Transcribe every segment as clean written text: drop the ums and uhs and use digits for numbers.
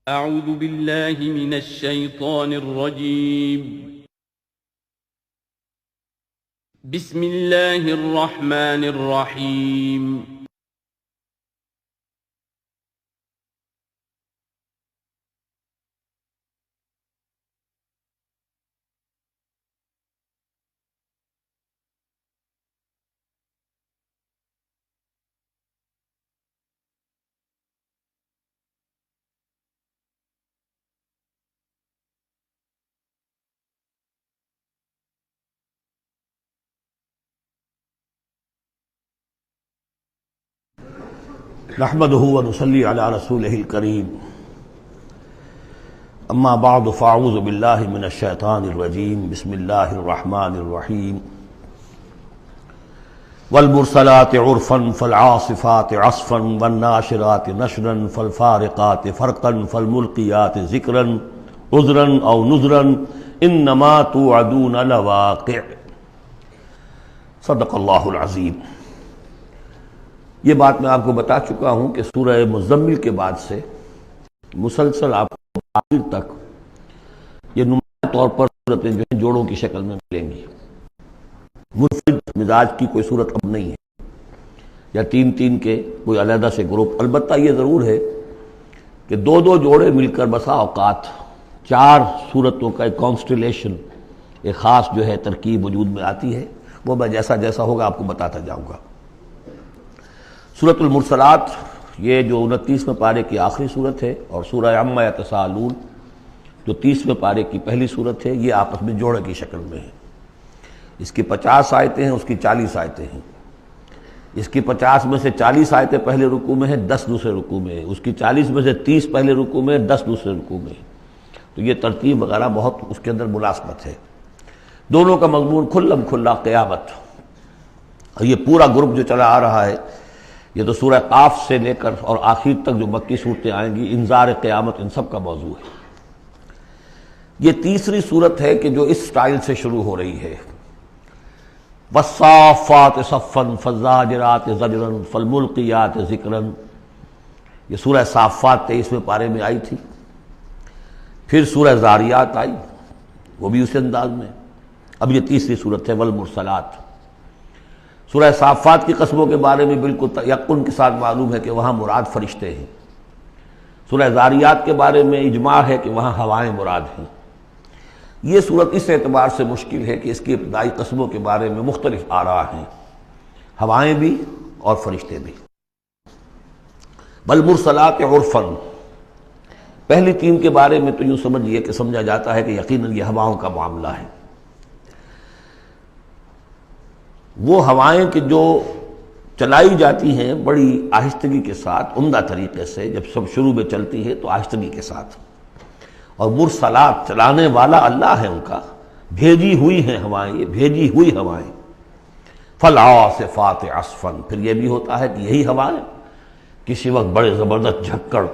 اعوذ باللہ من الشیطان الرجیم بسم اللہ الرحمن الرحیم نحمده ونصلي على رسوله الكريم اما بعد فاعوذ بالله من الشيطان الرجيم بسم الله الرحمن الرحيم والمرسلات عرفا فالعاصفات عصفا والناشرات نشرا فالفارقات فرقا فالملقيات ذكرا عذرا او نذرا انما توعدون لواقع صدق اللہ العظیم۔ یہ بات میں آپ کو بتا چکا ہوں کہ سورہ مزمل کے بعد سے مسلسل آپ کو آخر تک یہ نمایاں طور پر صورتیں جو ہیں جوڑوں کی شکل میں ملیں گی۔ منفرد مزاج کی کوئی صورت اب نہیں ہے یا تین تین کے کوئی علیحدہ سے گروپ۔ البتہ یہ ضرور ہے کہ دو دو جوڑے مل کر بسا اوقات چار صورتوں کا ایک کانسٹیلیشن، ایک خاص جو ہے ترکیب وجود میں آتی ہے۔ وہ میں جیسا جیسا ہوگا آپ کو بتاتا جاؤں گا۔ سورۃ المرسلات یہ جو 29ویں پارے کی آخری صورت ہے، اور سورہ عما یتساءلون جو 30ویں پارے کی پہلی صورت ہے، یہ آپس میں جوڑے کی شکل میں ہے۔ اس کی 50 آیتیں ہیں، اس کی 40 آیتیں ہیں۔ اس کی 50 میں سے 40 آیتیں پہلے رکوع میں ہیں، 10 دوسرے رکوع میں ہیں۔ اس کی 40 میں سے 30 پہلے رکوع میں ہیں، 10 دوسرے رکوع میں ہیں۔ تو یہ ترتیب وغیرہ بہت اس کے اندر ملازمت ہے۔ دونوں کا مضمون کھلم کھلا قیامت، اور یہ پورا گروپ جو چلا آ رہا ہے، یہ تو سورہ قاف سے لے کر اور آخر تک جو مکی صورتیں آئیں گی، انذار قیامت ان سب کا موضوع ہے۔ یہ تیسری صورت ہے کہ جو اس سٹائل سے شروع ہو رہی ہے۔ والصافات صفا فالزاجرات زجرا فالملقیات ذکرا، یہ سورہ صافات 23ویں پارے میں آئی تھی۔ پھر سورہ زاریات آئی، وہ بھی اسی انداز میں۔ اب یہ تیسری صورت ہے والمرسلات۔ سورہ صافات کی قسموں کے بارے میں بالکل یقین کے ساتھ معلوم ہے کہ وہاں مراد فرشتے ہیں۔ سورہ زاریات کے بارے میں اجماع ہے کہ وہاں ہوائیں مراد ہیں۔ یہ صورت اس اعتبار سے مشکل ہے کہ اس کی ابتدائی قسموں کے بارے میں مختلف آراء ہیں، ہوائیں بھی اور فرشتے بھی۔ والمرسلات عرفا، پہلی تین کے بارے میں تو یوں سمجھیے کہ سمجھا جاتا ہے کہ یقیناً یہ ہواؤں کا معاملہ ہے۔ وہ ہوائیں کہ جو چلائی جاتی ہیں بڑی آہستگی کے ساتھ، عمدہ طریقے سے، جب سب شروع میں چلتی ہے تو آہستگی کے ساتھ، اور مرسلات چلانے والا اللہ ہے ان کا، بھیجی ہوئی ہیں ہوائیں، یہ بھیجی ہوئی ہوائیں۔ فالعاصفات عصفا، پھر یہ بھی ہوتا ہے کہ یہی ہوائیں کسی وقت بڑے زبردست جھکڑ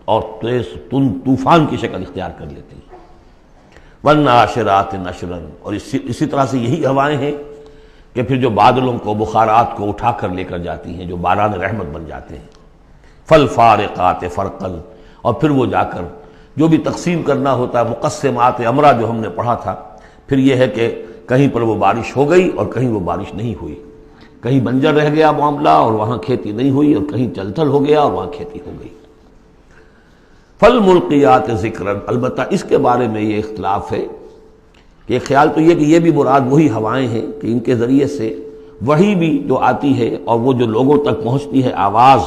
اور تیز طوفان کی شکل اختیار کر لیتی ہیں۔ والناشرات نشرا، اور اسی طرح سے یہی ہوائیں ہیں کہ پھر جو بادلوں کو، بخارات کو اٹھا کر لے کر جاتی ہیں، جو باران رحمت بن جاتے ہیں۔ فالفارقات فرقا، اور پھر وہ جا کر جو بھی تقسیم کرنا ہوتا ہے، مقسمات امرہ جو ہم نے پڑھا تھا، پھر یہ ہے کہ کہیں پر وہ بارش ہو گئی اور کہیں وہ بارش نہیں ہوئی، کہیں بنجر رہ گیا معاملہ اور وہاں کھیتی نہیں ہوئی، اور کہیں چل تھل ہو گیا اور وہاں کھیتی ہو گئی۔ فالملقیات ذکرا، البتہ اس کے بارے میں یہ اختلاف ہے کہ خیال تو یہ کہ یہ بھی مراد وہی ہوائیں ہیں کہ ان کے ذریعے سے وحی بھی جو آتی ہے اور وہ جو لوگوں تک پہنچتی ہے آواز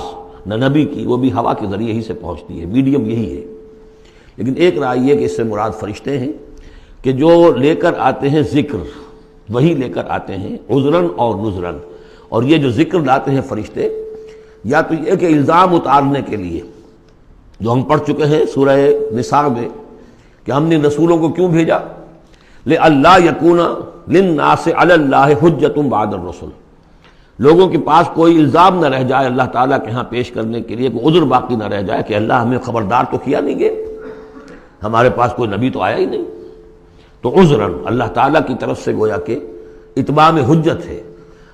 نبی کی، وہ بھی ہوا کے ذریعے ہی سے پہنچتی ہے، میڈیم یہی ہے۔ لیکن ایک رائے یہ کہ اس سے مراد فرشتے ہیں کہ جو لے کر آتے ہیں ذکر، وہی لے کر آتے ہیں عذراً اور نذراً۔ اور یہ جو ذکر لاتے ہیں فرشتے، یا تو یہ کہ الزام اتارنے کے لیے، جو ہم پڑھ چکے ہیں سورہ نساء میں کہ ہم نے رسولوں کو کیوں بھیجا، لِأَلَّا يَكُونَ لِلنَّاسِ عَلَى اللَّهِ حُجَّةٌ بَعْدَ الرُّسُلِ، لوگوں کے پاس کوئی الزام نہ رہ جائے اللہ تعالیٰ کے ہاں پیش کرنے کے لیے، کوئی عذر باقی نہ رہ جائے کہ اللہ ہمیں خبردار تو کیا نہیں گئے، ہمارے پاس کوئی نبی تو آیا ہی نہیں۔ تو عذراً اللہ تعالیٰ کی طرف سے گویا کہ اتمام حجت ہے،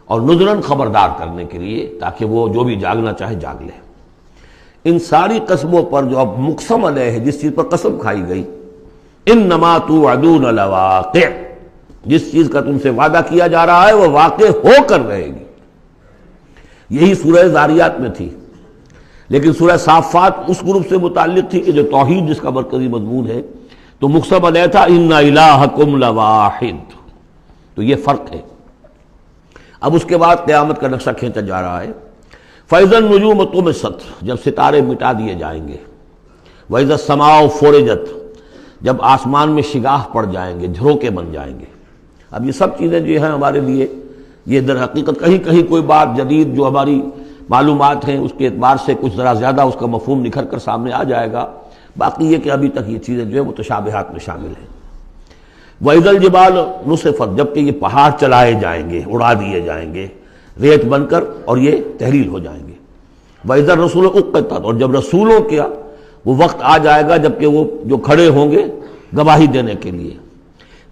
اور نذراً خبردار کرنے کے لیے، تاکہ وہ جو بھی جاگنا چاہے جاگ لے۔ ان ساری قسموں پر جو اب مقسم علیہ ہے، جس چیز پر قسم کھائی گئی، انما توعدون لواقع، جس چیز کا تم سے وعدہ کیا جا رہا ہے وہ واقع ہو کر رہے گی. یہی سورہ ذاریات میں تھی، لیکن سورہ صافات اس گروپ سے متعلق تھی کہ جو توحید جس کا مرکزی مضمون ہے، تو مقسم علیہ تھا ان الہکم لواحد. تو یہ فرق ہے. اب اس کے بعد قیامت کا نقشہ کھینچا جا رہا ہے. فَإِذَا النُّجُومُ طُمِسَتْ، جب ستارے مٹا دیے جائیں گے. وَإِذَا السَّمَاءُ فُرِجَتْ، جب آسمان میں شگاہ پڑ جائیں گے، جھروکے بن جائیں گے. اب یہ سب چیزیں جو ہیں ہمارے لیے، یہ در حقیقت کہیں کہیں کوئی بات جدید جو ہماری معلومات ہیں اس کے اعتبار سے کچھ ذرا زیادہ اس کا مفہوم نکھر کر سامنے آ جائے گا. باقی یہ کہ ابھی تک یہ چیزیں جو ہیں متشابہات میں شامل ہیں. وَإِذَا الْجِبَالُ نُصِفَتْ، جبکہ یہ پہاڑ چلائے جائیں گے، اڑا دیے جائیں گے ریت بن کر، اور یہ تحلیل ہو جائیں گے. وَإِذَا الرُّسُلُ أُقِّتَتْ، اور جب رسولوں کا وہ وقت آ جائے گا جبکہ وہ جو کھڑے ہوں گے گواہی دینے کے لیے.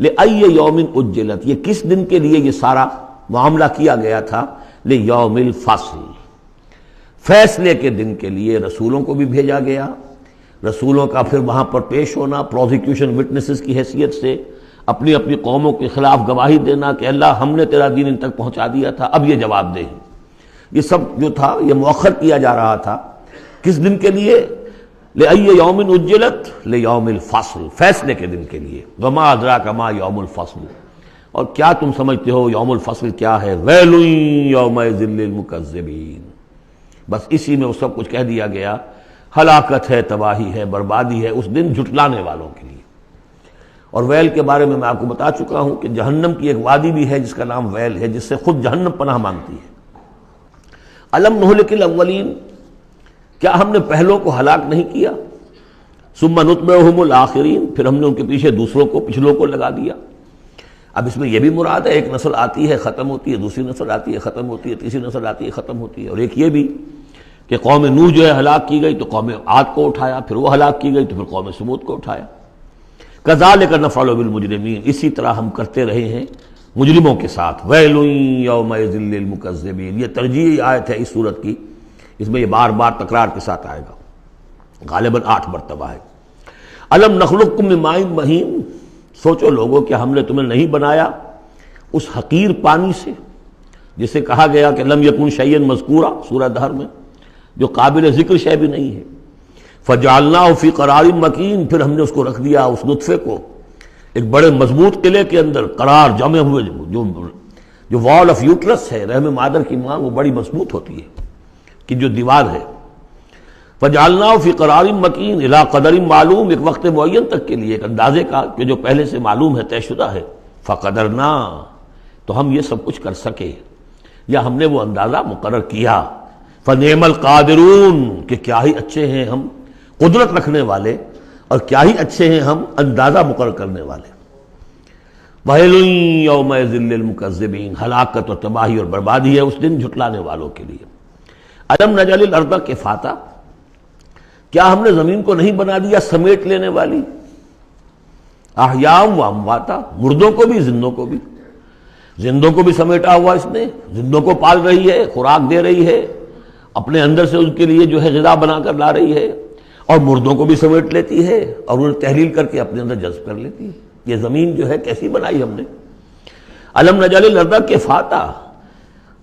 لِأَيِّ يَوْمٍ أُجِّلَتْ، یہ کس دن کے لیے یہ سارا معاملہ کیا گیا تھا؟ لِيَوْمِ الْفَصْلِ، فیصلے کے دن کے لیے رسولوں کو بھی بھیجا گیا. رسولوں کا پھر وہاں پر پیش ہونا، پروزیکیوشن وٹنسز کی حیثیت سے اپنی اپنی قوموں کے خلاف گواہی دینا کہ اللہ ہم نے تیرا دین ان تک پہنچا دیا تھا، اب یہ جواب دے. یہ سب جو تھا یہ مؤخر کیا جا رہا تھا. کس دن کے لیے؟ لِأَيِّ يَوْمٍ أُجِّلَتْ لِيَوْمِ الْفَصْلِ، فیصلے کے دن کے لیے. وَمَا أَدْرَاكَ مَا يَوْمُ الْفَصْلِ، اور کیا تم سمجھتے ہو یوم الفصل کیا ہے؟ وَيْلٌ يَوْمَئِذٍ لِّلْمُكَذِّبِينَ، بس اسی میں وہ سب کچھ کہہ دیا گیا. ہلاکت ہے، تباہی ہے، بربادی ہے اس دن جھٹلانے والوں کے لیے. اور ویل کے بارے میں آپ کو بتا چکا ہوں کہ جہنم کی ایک وادی بھی ہے جس کا نام ویل ہے، جس سے خود جہنم پناہ مانگتی ہے. الم نہلک الاولین، کیا ہم نے پہلوں کو ہلاک نہیں کیا؟ ثم نتبعہم الآخرین، پھر ہم نے ان کے پیچھے دوسروں کو، پچھلوں کو لگا دیا. اب اس میں یہ بھی مراد ہے ایک نسل آتی ہے ختم ہوتی ہے، دوسری نسل آتی ہے ختم ہوتی ہے، تیسری نسل آتی ہے ختم ہوتی ہے. اور ایک یہ بھی کہ قوم نوح جو ہے ہلاک کی گئی تو قوم عاد کو اٹھایا، پھر وہ ہلاک کی گئی تو پھر قوم سمود کو اٹھایا. کذالک نفعل بالمجرمین، اسی طرح ہم کرتے رہے ہیں مجرموں کے ساتھ. ویل یومئذ للمکذبین، یہ ترجیحی آیت ہے اس صورت کی، اس میں یہ بار بار تکرار کے ساتھ آئے گا، غالباً 8 مرتبہ ہے. الم نخلقکم من ماء مہین، سوچو لوگوں کہ ہم نے تمہیں نہیں بنایا اس حقیر پانی سے جسے کہا گیا کہ لم یکن شیئا مذکورا سورہ دہر میں، جو قابل ذکر شے بھی نہیں ہے. فجعلناہ فی قرار مکین، پھر ہم نے اس کو رکھ دیا، اس نطفے کو ایک بڑے مضبوط قلعے کے اندر قرار جمے ہوئے. جو وال آف یوٹرس ہے، رحم مادر کی ماں، وہ بڑی مضبوط ہوتی ہے کہ جو دیوار ہے. فجعلناہ فی قرار مکین الی قدر معلوم، ایک وقت معین تک کے لیے، ایک اندازے کا کہ جو پہلے سے معلوم ہے، طے شدہ ہے. فقدرنا، تو ہم یہ سب کچھ کر سکے، یا ہم نے وہ اندازہ مقرر کیا. فنعم القادرون، کہ کیا ہی اچھے ہیں ہم قدرت رکھنے والے، اور کیا ہی اچھے ہیں ہم اندازہ مقرر کرنے والے. وَيْلٌ يَوْمَئِذٍ لِّلْمُكَذِّبِينَ، ہلاکت اور تباہی اور بربادی ہے اس دن جھٹلانے والوں کے لیے. الم نجعل الارض کفاتا، کیا ہم نے زمین کو نہیں بنا دیا سمیٹ لینے والی؟ احیاء و امواتا، مردوں کو بھی زندوں کو بھی. زندوں کو بھی سمیٹا ہوا اس نے، زندوں کو پال رہی ہے، خوراک دے رہی ہے، اپنے اندر سے ان کے لیے جو ہے غذا بنا کر لا رہی ہے، اور مردوں کو بھی سمیٹ لیتی ہے اور انہیں تحلیل کر کے اپنے اندر جذب کر لیتی ہے. یہ زمین جو ہے کیسی بنائی ہم نے. الم نجعل الارض کفاتا،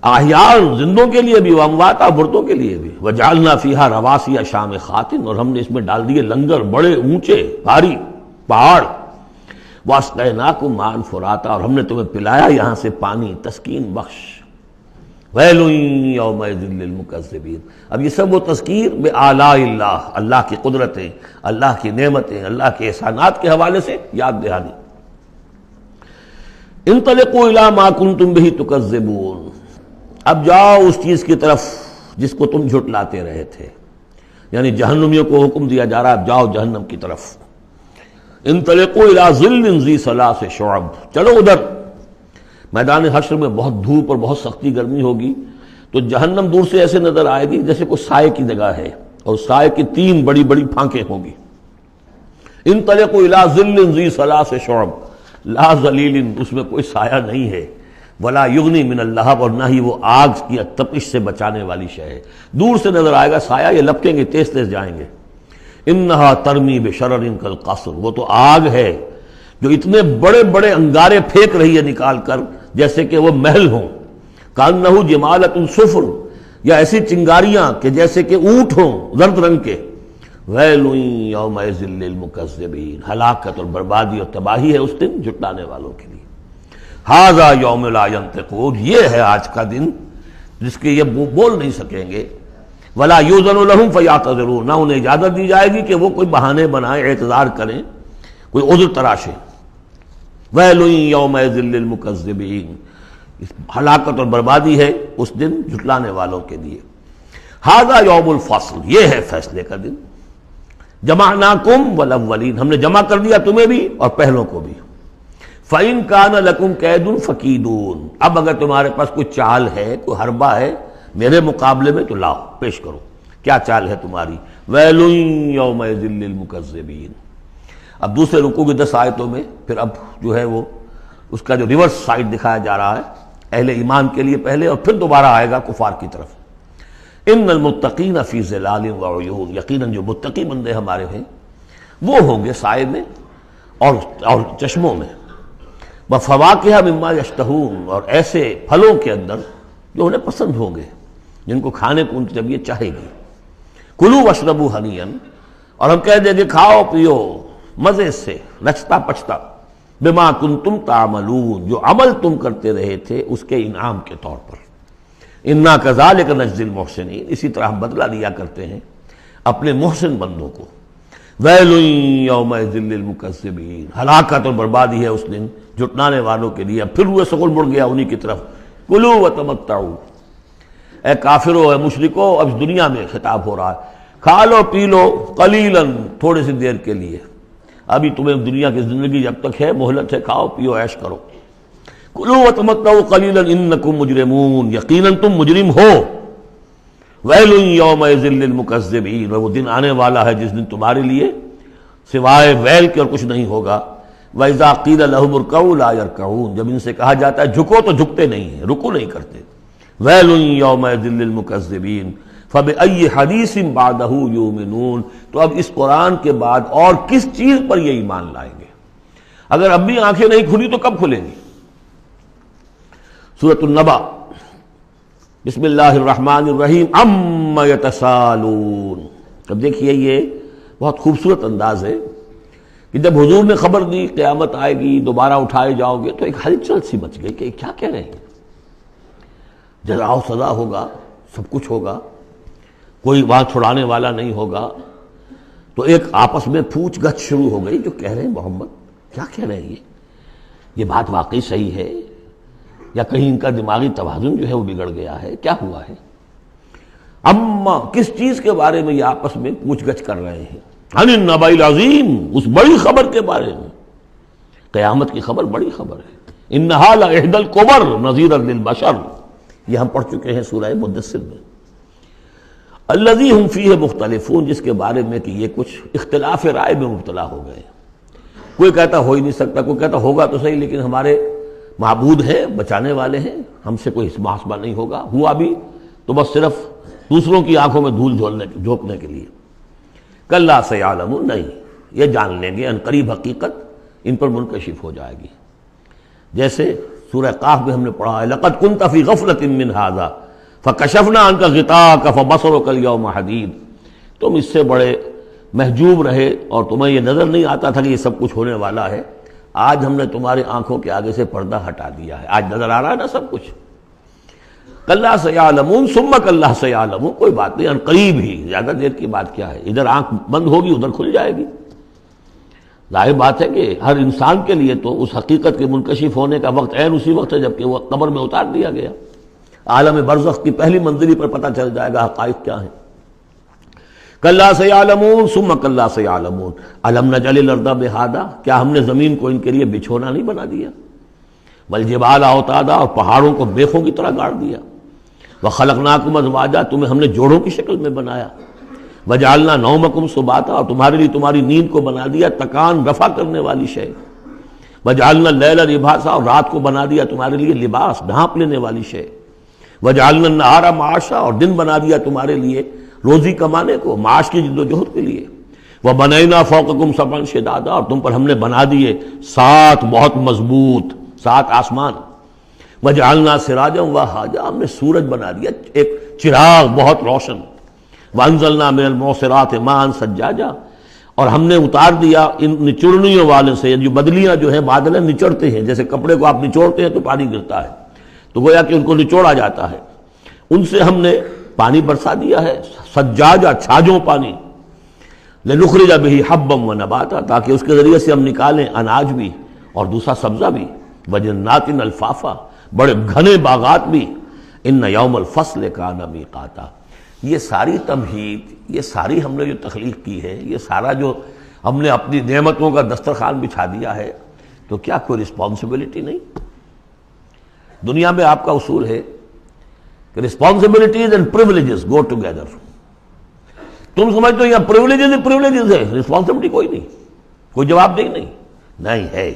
احیاء زندوں کے لیے بھی، وامواتا مردوں کے لیے بھی. وجعلنا فیہا رواسی شامخات، اور ہم نے اس میں ڈال دیے لنگر بڑے اونچے بھاری پہاڑ. واسقیناکم ماء فراتا، اور ہم نے تمہیں پلایا یہاں سے پانی تسکین بخش. ویل یومئذ للمکذبین، اب یہ سب وہ تذکیر بآلاء اللہ، اللہ کی قدرتیں، اللہ کی نعمتیں، اللہ کے احسانات کے حوالے سے یاد دہانی. انطلقوا الی ما کنتم بہ تکذبون، اب جاؤ اس چیز کی طرف جس کو تم جھٹلاتے رہے تھے. یعنی جہنمیوں کو حکم دیا جا رہا ہے اب جاؤ جہنم کی طرف. انطلقوا الی ظل ذی ثلاث شعب، چلو ادھر. میدان حشر میں بہت دھوپ اور بہت سختی گرمی ہوگی، تو جہنم دور سے ایسے نظر آئے گی جیسے کوئی سائے کی جگہ ہے، اور سائے کی 3 بڑی بڑی پھانکیں ہوں گی. انطلقوا الی ظل ذی ثلاث شعب، لا ظلیل، اس میں کوئی سایہ نہیں ہے، ولا یغنی من اللہب، اور نہ ہی وہ آگ کی تپش سے بچانے والی شے ہے۔ دور سے نظر آئے گا سایہ، یہ لپکیں گے، تیز تیز جائیں گے۔ انہا ترمی بشرر کالقصر، وہ تو آگ ہے جو اتنے بڑے بڑے انگارے پھینک رہی ہے نکال کر جیسے کہ وہ محل ہوں۔ کانہ جمالۃ صفر، یا ایسی چنگاریاں کہ جیسے کہ اونٹ ہوں زرد رنگ کے۔ ویل یومئذ للمکذبین، ہلاکت اور بربادی اور تباہی ہے اس دن جھٹلانے والوں کے لیے۔ ھذا یوم لا ینطقون، یہ ہے آج کا دن جس کے یہ بول نہیں سکیں گے۔ ولا یؤذن لهم فیعتذرون، نہ انہیں اجازت دی جائے گی کہ وہ کوئی بہانے بنائیں، اعتذار کریں، کوئی عذر تراشیں۔ ویل یومئذ للمکذبین، ہلاکت اور بربادی ہے اس دن جھٹلانے والوں کے لیے۔ ھذا یوم الفصل، یہ ہے فیصلے کا دن۔ جمعناکم والاولین، ہم نے جمع کر دیا تمہیں بھی اور پہلوں کو بھی۔ فَإِن كَانَ لَكُمْ كَيْدٌ فَكِيدُونِ، اب اگر تمہارے پاس کوئی چال ہے، کوئی حربہ ہے میرے مقابلے میں تو لاؤ، پیش کرو، کیا چال ہے تمہاری؟ وَيْلٌ يَوْمَئِذٍ لِّلْمُكَذِّبِينَ۔ اب دوسرے رکوع کی 10 آیتوں میں پھر اب جو ہے وہ اس کا جو ریورس سائڈ دکھایا جا رہا ہے اہل ایمان کے لیے پہلے، اور پھر دوبارہ آئے گا کفار کی طرف۔ ان المتقین فی ظلال وعیون، یقیناً جو متقی بندے ہمارے ہیں وہ ہوں گے سائے میں اور چشموں میں۔ وفواکہ مما یشتہون، اور ایسے پھلوں کے اندر جو انہیں پسند ہوں گے، جن کو کھانے کو ان کی طبیعت چاہے گی۔ کلوا واشربوا ہنیئا، اور ہم کہہ دیں گے کھاؤ پیو مزے سے، رچتا پچتا، بما کنتم تعملون، جو عمل تم کرتے رہے تھے اس کے انعام کے طور پر۔ انا کذالک نجزی المحسنین، اسی طرح ہم بدلہ لیا کرتے ہیں اپنے محسن بندوں کو۔ ویل یومئذ للمکذبین، ہلاکت اور بربادی ہے اس دن جھٹلانے والوں کے لیے۔ اب پھر وہ سغل مڑ گیا انہی کی طرف۔ کلوا وتمتعوا، اے کافرو اے مشرکو، اب دنیا میں خطاب ہو رہا ہے، کھا لو پی لو قلیلا، تھوڑی سی دیر کے لیے، ابھی تمہیں دنیا کی زندگی جب تک ہے مہلت ہے، کھاؤ پیو عیش کرو۔ کلوا وتمتعوا قلیلا انکم مجرمون، یقیناً تم مجرم ہو۔ ویل یومئذ للمکذبین، وہ دن آنے والا ہے جس دن تمہارے لیے سوائے ویل کے اور کچھ نہیں ہوگا۔ وَإِذَا قِيلَ لَهُمُ ارْكَعُوا لَا يَرْكَعُونَ، جب ان سے کہا جاتا ہے جھکو تو جھکتے نہیں ہیں، رکو نہیں کرتے۔ ویل یومئذ للمکذبین فَبِأَيِّ حَدِيثٍ بَعْدَهُ يُؤْمِنُونَ، تو اب اس قرآن کے بعد اور کس چیز پر یہ ایمان لائیں گے؟ اگر اب بھی آنکھیں نہیں کھلی تو کب کھلیں گی؟ سورۃ النبأ، بسم اللہ الرحمن الرحیم، عَمَّ يَتَسَاءَلُونَ۔ اب دیکھیے یہ بہت خوبصورت انداز ہے کہ جب حضور نے خبر دی قیامت آئے گی، دوبارہ اٹھائے جاؤ گے، تو ایک ہلچل سی مچ گئی کہ کیا کہہ رہے ہیں، جزا و سزا ہوگا، سب کچھ ہوگا، کوئی وہاں چھڑانے والا نہیں ہوگا۔ تو ایک آپس میں پوچھ گچھ شروع ہو گئی، جو کہہ رہے ہیں محمد کیا کہہ رہے ہیں، یہ بات واقعی صحیح ہے یا کہیں ان کا دماغی توازن جو ہے وہ بگڑ گیا ہے، کیا ہوا ہے؟ اما، کس چیز کے بارے میں یہ آپس میں پوچھ گچھ کر رہے ہیں؟ عن النبأ العظیم، اس بڑی خبر کے بارے میں، قیامت کی خبر بڑی خبر ہے۔ انہا لإحدی الکبر نذیرا للبشر، یہ ہم پڑھ چکے ہیں سورہ مدثر میں۔ الذی ہم فیہ مختلفون، جس کے بارے میں کہ یہ کچھ اختلاف رائے میں مبتلا ہو گئے، کوئی کہتا ہو ہی نہیں سکتا، کوئی کہتا ہوگا تو صحیح لیکن ہمارے معبود ہیں، بچانے والے ہیں، ہم سے کوئی محاسبہ نہیں ہوگا، ہوا بھی تو بس صرف دوسروں کی آنکھوں میں دھول جھونکنے کے لیے۔ کلا سیعلمون، نہیں، یہ جان لیں گے ان قریب حقیقت ان پر منکشف ہو جائے گی۔ جیسے سورہ قاف میں ہم نے پڑھا ہے، لقد كنت في غفلة من هذا فكشفنا عنك غطاءك فبصرك اليوم حديد، تم اس سے بڑے محجوب رہے اور تمہیں یہ نظر نہیں آتا تھا کہ یہ سب کچھ ہونے والا ہے، آج ہم نے تمہاری آنکھوں کے آگے سے پردہ ہٹا دیا ہے، آج نظر آ رہا ہے نا سب کچھ۔ کلا سیعلمون ثم کلا سیعلمون، کوئی بات نہیں، ان قریب ہی، زیادہ دیر کی بات کیا ہے، ادھر آنکھ بند ہوگی ادھر کھل جائے گی۔ ظاہر بات ہے کہ ہر انسان کے لیے تو اس حقیقت کے منکشف ہونے کا وقت عین اسی وقت ہے جب کہ وہ قبر میں اتار دیا گیا۔ عالم برزخ کی پہلی منزلی پر پتہ چل جائے گا حقائق کیا ہیں۔ کلا سیعلمون ثم کلا سیعلمون الم نجعل الارض مہادا، کیا ہم نے زمین کو ان کے لیے بچھونا نہیں بنا دیا؟ والجبال اوتادا، اور پہاڑوں کو بیخوں کی طرح گاڑ دیا۔ وخلقناکم ازواجا، تمہیں ہم نے جوڑوں کی شکل میں بنایا۔ وجعلنا نومکم سباتا، اور تمہارے لیے تمہاری نیند کو بنا دیا تکان رفع کرنے والی شے۔ وجعلنا اللیل لباسا، اور رات کو بنا دیا تمہارے لیے لباس، ڈھانپ لینے والی شے، وجعلنا النہار معاشا، اور دن بنا دیا تمہارے لیے روزی کمانے کو، معاش کی جد و جہد کے لیے، وبنینا فوقکم سبعا شدادا، اور تم پر ہم نے بنا دیے 7 بہت مضبوط 7 آسمان، وجعلنا سراجا وہاجا، ہم نے سورج بنا دیا ایک چراغ بہت روشن، وانزلنا من المعصرات ماء ثجاجا، اور ہم نے اتار دیا ان نچوڑنیوں والے سے، جو بدلیاں جو ہیں بادل نچوڑتے ہیں، جیسے کپڑے کو آپ نچوڑتے ہیں تو پانی گرتا ہے، تو گویا کہ ان کو نچوڑا جاتا ہے، ان سے ہم نے پانی برسا دیا ہے، سجاجا چھاجوں پانی، لنخرج به حبا ونباتا، تاکہ اس کے ذریعے سے ہم نکالیں اناج بھی اور دوسرا سبزہ بھی، وجنات الفافا، بڑے گھنے باغات بھی، ان یوم الفصل کان میقاتا۔ یہ ساری تمہید، یہ ساری ہم نے جو تخلیق کی ہے، یہ سارا جو ہم نے اپنی نعمتوں کا دسترخوان بچھا دیا ہے، تو کیا کوئی رسپانسبلٹی نہیں؟ دنیا میں آپ کا اصول ہے کہ responsibilities and privileges go together. تم سمجھتے ہو یہاں پریولیجز ہی پریولیجز ہے، رسپانسبلٹی کوئی نہیں، کوئی جواب نہیں ہے۔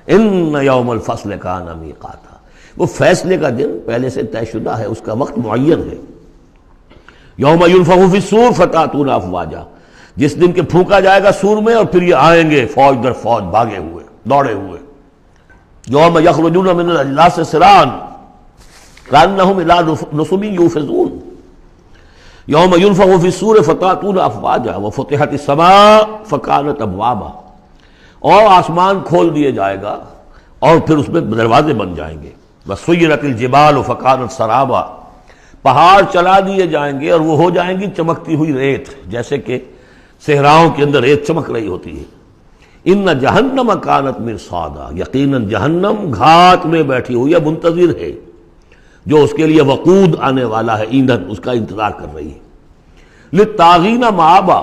ان یوم الفصل کان میقاتا، وہ فیصلے کا دن پہلے سے طے شدہ ہے، اس کا وقت معین ہے۔ یوم ینفخ فی الصور فتأتون افواجا، جس دن کہ پھونکا جائے گا سور میں، اور پھر یہ آئیں گے فوج در فوج، بھاگے ہوئے دوڑے ہوئے۔ یوم یخرجون من الاجلاس سرعا کأنہم الی نصب یوفضون، یوم ینفخ فی الصور فتأتون افواجا وفتحت السماء فکانت ابوابا، اور آسمان کھول دیے جائے گا اور پھر اس میں دروازے بن جائیں گے، وسیرت الجبال فکانت سرابا، پہاڑ چلا دیے جائیں گے اور وہ ہو جائیں گی چمکتی ہوئی ریت، جیسے کہ صحراؤں کے اندر ریت چمک رہی ہوتی ہے۔ ان جہنم کانت مرصادا، یقیناً جہنم گھات میں بیٹھی ہوئی ہے، منتظر ہے، جو اس کے لیے وقود آنے والا ہے، ایندھن، اس کا انتظار کر رہی ہے۔ للطاغین مآبا،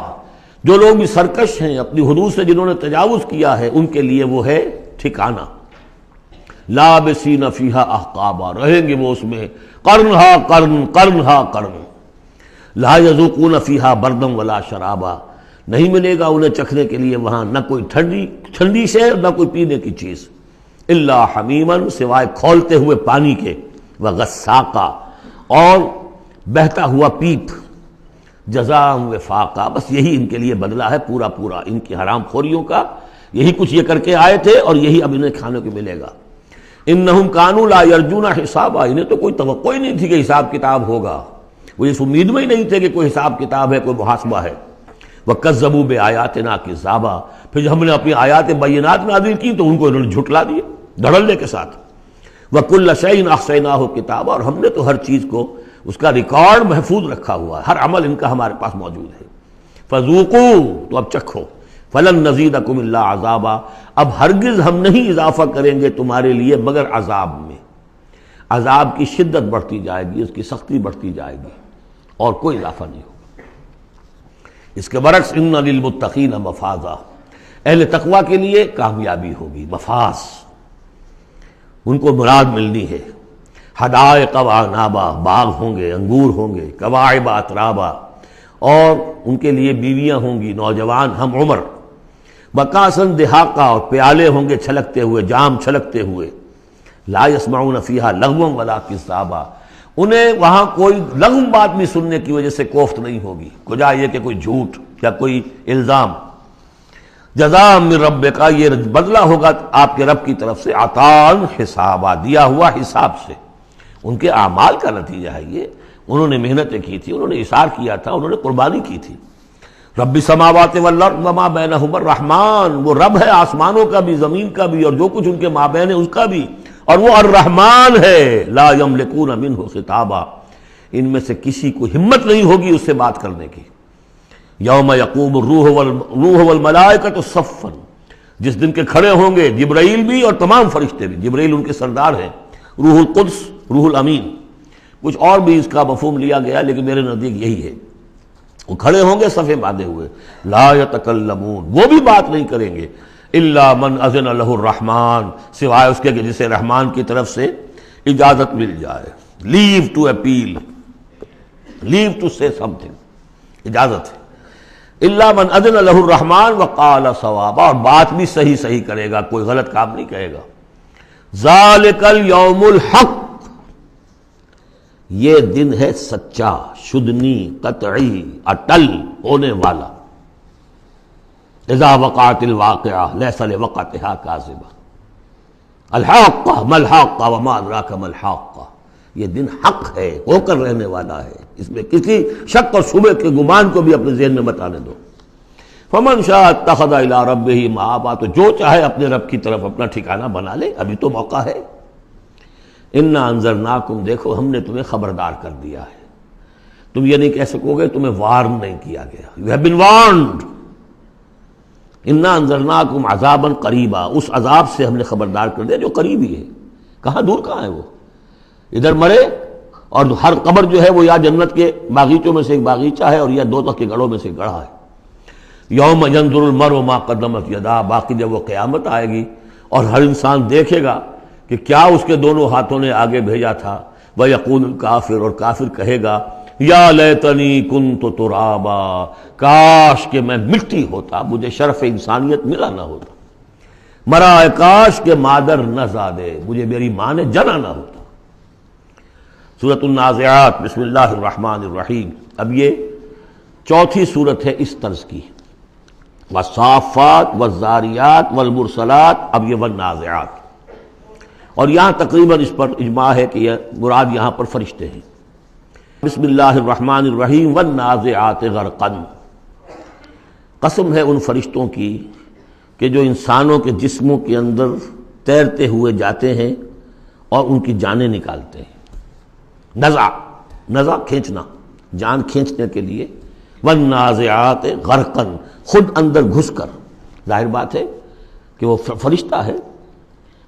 جو لوگ بھی سرکش ہیں، اپنی حدود سے جنہوں نے تجاوز کیا ہے، ان کے لیے وہ ہے ٹھکانہ۔ لابسین فیہا احقابا، رہیں گے وہ اس میں قرنہا قرن قرنہا قرن، لا یذوقون فیہا بردا ولا شرابا، نہیں ملے گا انہیں چکھنے کے لیے وہاں نہ کوئی ٹھنڈی شے نہ کوئی پینے کی چیز، الا حمیما، سوائے کھولتے ہوئے پانی کے، وغساقا، اور بہتا ہوا پیپ، جزاء وفاقا، بس یہی ان کے لیے بدلہ ہے پورا پورا ان کی حرام خوریوں کا، یہی کچھ یہ کر کے آئے تھے اور یہی اب انہیں کھانے کو ملے گا۔ انہم کانوا لا یرجون حسابا، انہیں تو کوئی توقع ہی نہیں تھی کہ حساب کتاب ہوگا، وہ اس امید میں ہی نہیں تھے کہ کوئی حساب کتاب ہے، کوئی محاسبہ ہے۔ وکذبوا بآیاتنا کذابا، پھر جب ہم نے اپنی آیات بینات نازل کی تو ان کو انہوں نے جھٹلا دیا دھڑلے کے ساتھ۔ وکل شیء احصیناہ کتابا، اور ہم نے تو ہر چیز کو اس کا ریکارڈ محفوظ رکھا ہوا ہے، ہر عمل ان کا ہمارے پاس موجود ہے۔ فذوقوا، تو اب چکھو، فلن نزیدکم الا عذابا، اب ہرگز ہم نہیں اضافہ کریں گے تمہارے لیے مگر عذاب میں، عذاب کی شدت بڑھتی جائے گی، اس کی سختی بڑھتی جائے گی، اور کوئی اضافہ نہیں ہوگا۔ اس کے برعکس ان للمتقین مفازا، اہل تقوی کے لیے کامیابی ہوگی، مفاز، ان کو مراد ملنی ہے۔ حدائق وعنابا، باغ ہوں گے، انگور ہوں گے، کواعب اترابا، اور ان کے لیے بیویاں ہوں گی نوجوان ہم عمر، بکاسن دہاقا، اور پیالے ہوں گے چھلکتے ہوئے، جام چھلکتے ہوئے، لا یسمعون فیہا لغوا ولا کذابا، انہیں وہاں کوئی لغو بات بھی سننے کی وجہ سے کوفت نہیں ہوگی، وجہ یہ کہ کوئی جھوٹ یا کوئی الزام۔ جزاء من ربک، یہ بدلہ ہوگا آپ کے رب کی طرف سے، عطاء حسابا، دیا ہوا حساب سے، ان کے اعمال کا نتیجہ ہے یہ، انہوں نے محنتیں کی تھی، انہوں نے اثار کیا تھا، انہوں نے قربانی کی تھی۔ رب السماوات والارض وما بینہما الرحمن، وہ رب ہے آسمانوں کا بھی، زمین کا بھی، اور جو کچھ ان کے مابین ہے اس کا بھی، اور وہ الرحمن ہے، لا یملکون منہ خطابا، ان میں سے کسی کو ہمت نہیں ہوگی اس سے بات کرنے کی۔ یوم یقوم الروح والملائکۃ صفا، جس دن کے کھڑے ہوں گے جبرائیل بھی اور تمام فرشتے بھی، جبرائیل ان کے سردار ہیں، روح القدس، روح الامین، کچھ اور بھی اس کا مفہوم لیا گیا لیکن میرے نزدیک یہی ہے۔ وہ کھڑے ہوں گے صفے باندھے ہوئے، لا یتکلمون، وہ بھی بات نہیں کریں گے، الا من اذن لہ الرحمن، سوائے اس کے کہ جسے رحمان کی طرف سے اجازت مل جائے، لیو ٹو اپیل، لیو ٹو سے سم تھنگ، اجازت ہے۔ الا من اذن له الرحمن وقال صوابا، اور بات بھی صحیح صحیح کرے گا، کوئی غلط کام نہیں کہے گا. ذالک الیوم الحق، یہ دن ہے سچا، شدنی، قطعی، اٹل ہونے والا. اذا وقعت الواقعہ لیس لوقعتها کاذبہ. الحاقہ ما الحاقہ وما ادراک ما الحاقہ، یہ دن حق ہے، ہو کر رہنے والا ہے، اس میں کسی شک اور شبہ کے گمان کو بھی اپنے ذہن میں مت آنے دو. فمن شاء اتخذ الی ربہ مآبا، تو جو چاہے اپنے رب کی طرف اپنا ٹھکانہ بنا لے، ابھی تو موقع ہے. انا انذرناکم، دیکھو ہم نے تمہیں خبردار کر دیا ہے. تم یہ نہیں کہہ سکو گے تمہیں وارن نہیں کیا گیا. You have been وارنڈ. انا انذرناکم عذابا قریبا، اس عذاب سے ہم نے خبردار کر دیا جو قریب ہی ہے. کہاں دور کہاں ہے وہ، ادھر مرے اور ہر قبر جو ہے وہ یا جنت کے باغیچوں میں سے ایک باغیچہ ہے اور یا دوزخ کے گڑھوں میں سے گڑھا ہے. یوم ینظر المرء ما قدمت یداہ، باقی جب وہ قیامت آئے گی اور ہر انسان دیکھے گا کہ کیا اس کے دونوں ہاتھوں نے آگے بھیجا تھا. وَيَقُولُ الْكَافِرُ، اور کافر کہے گا یا لیتنی کنت ترابا، کاش کہ میں مٹی ہوتا، مجھے شرف انسانیت ملا نہ ہوتا. مرا کاش کہ مادر نہ زادے، مجھے میری ماں نے جنا نہ ہوتا. سورۃ النازعات، بسم اللہ الرحمن الرحیم. اب یہ چوتھی صورت ہے اس طرز کی. والصافات والذاریات والمرسلات، اب یہ والنازعات. اور یہاں تقریباً اس پر اجماع ہے کہ یہ مراد یہاں پر فرشتے ہیں. بسم اللہ الرحمن الرحیم. والنازعات غرقا، قسم ہے ان فرشتوں کی کہ جو انسانوں کے جسموں کے اندر تیرتے ہوئے جاتے ہیں اور ان کی جانیں نکالتے ہیں. نزع کھینچنا، جان کھینچنے کے لیے. والنازعات غرقا، خود اندر گھس کر. ظاہر بات ہے کہ وہ فرشتہ ہے،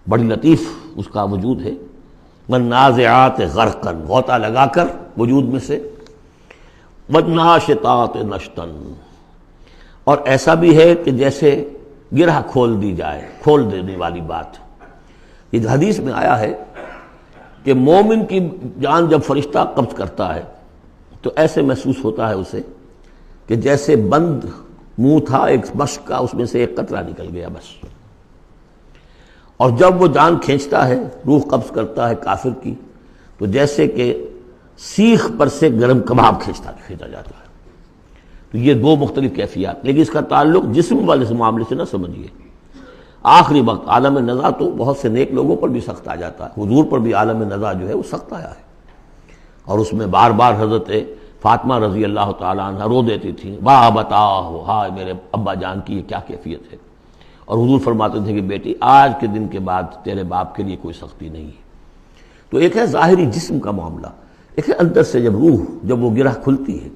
بڑی لطیف اس کا وجود ہے. والنازعات غرقا، غوطہ لگا کر وجود میں سے. والناشطات نشطا، اور ایسا بھی ہے کہ جیسے گرہ کھول دی جائے، کھول دینے والی بات. یہ حدیث میں آیا ہے کہ مومن کی جان جب فرشتہ قبض کرتا ہے تو ایسے محسوس ہوتا ہے اسے کہ جیسے بند منہ تھا ایک مشک کا، اس میں سے ایک قطرہ نکل گیا بس. اور جب وہ جان کھینچتا ہے، روح قبض کرتا ہے کافر کی، تو جیسے کہ سیخ پر سے گرم کباب کھینچا جاتا ہے. تو یہ دو مختلف کیفیات، لیکن اس کا تعلق جسم والے اس معاملے سے نہ سمجھیے. آخری وقت عالم نزع تو بہت سے نیک لوگوں پر بھی سخت آ جاتا ہے. حضور پر بھی عالم نزع جو ہے وہ سخت آیا ہے، اور اس میں بار بار حضرت فاطمہ رضی اللہ تعالیٰ عنہ رو دیتی تھیں، با بتاؤ، ہائے میرے ابا جان کی یہ کیا کیفیت ہے. اور حضور فرماتے تھے کہ بیٹی آج کے دن کے بعد تیرے باپ کے لیے کوئی سختی نہیں ہے. تو ایک ہے ظاہری جسم کا معاملہ، ایک ہے اندر سے جب روح، جب وہ گرہ کھلتی ہے،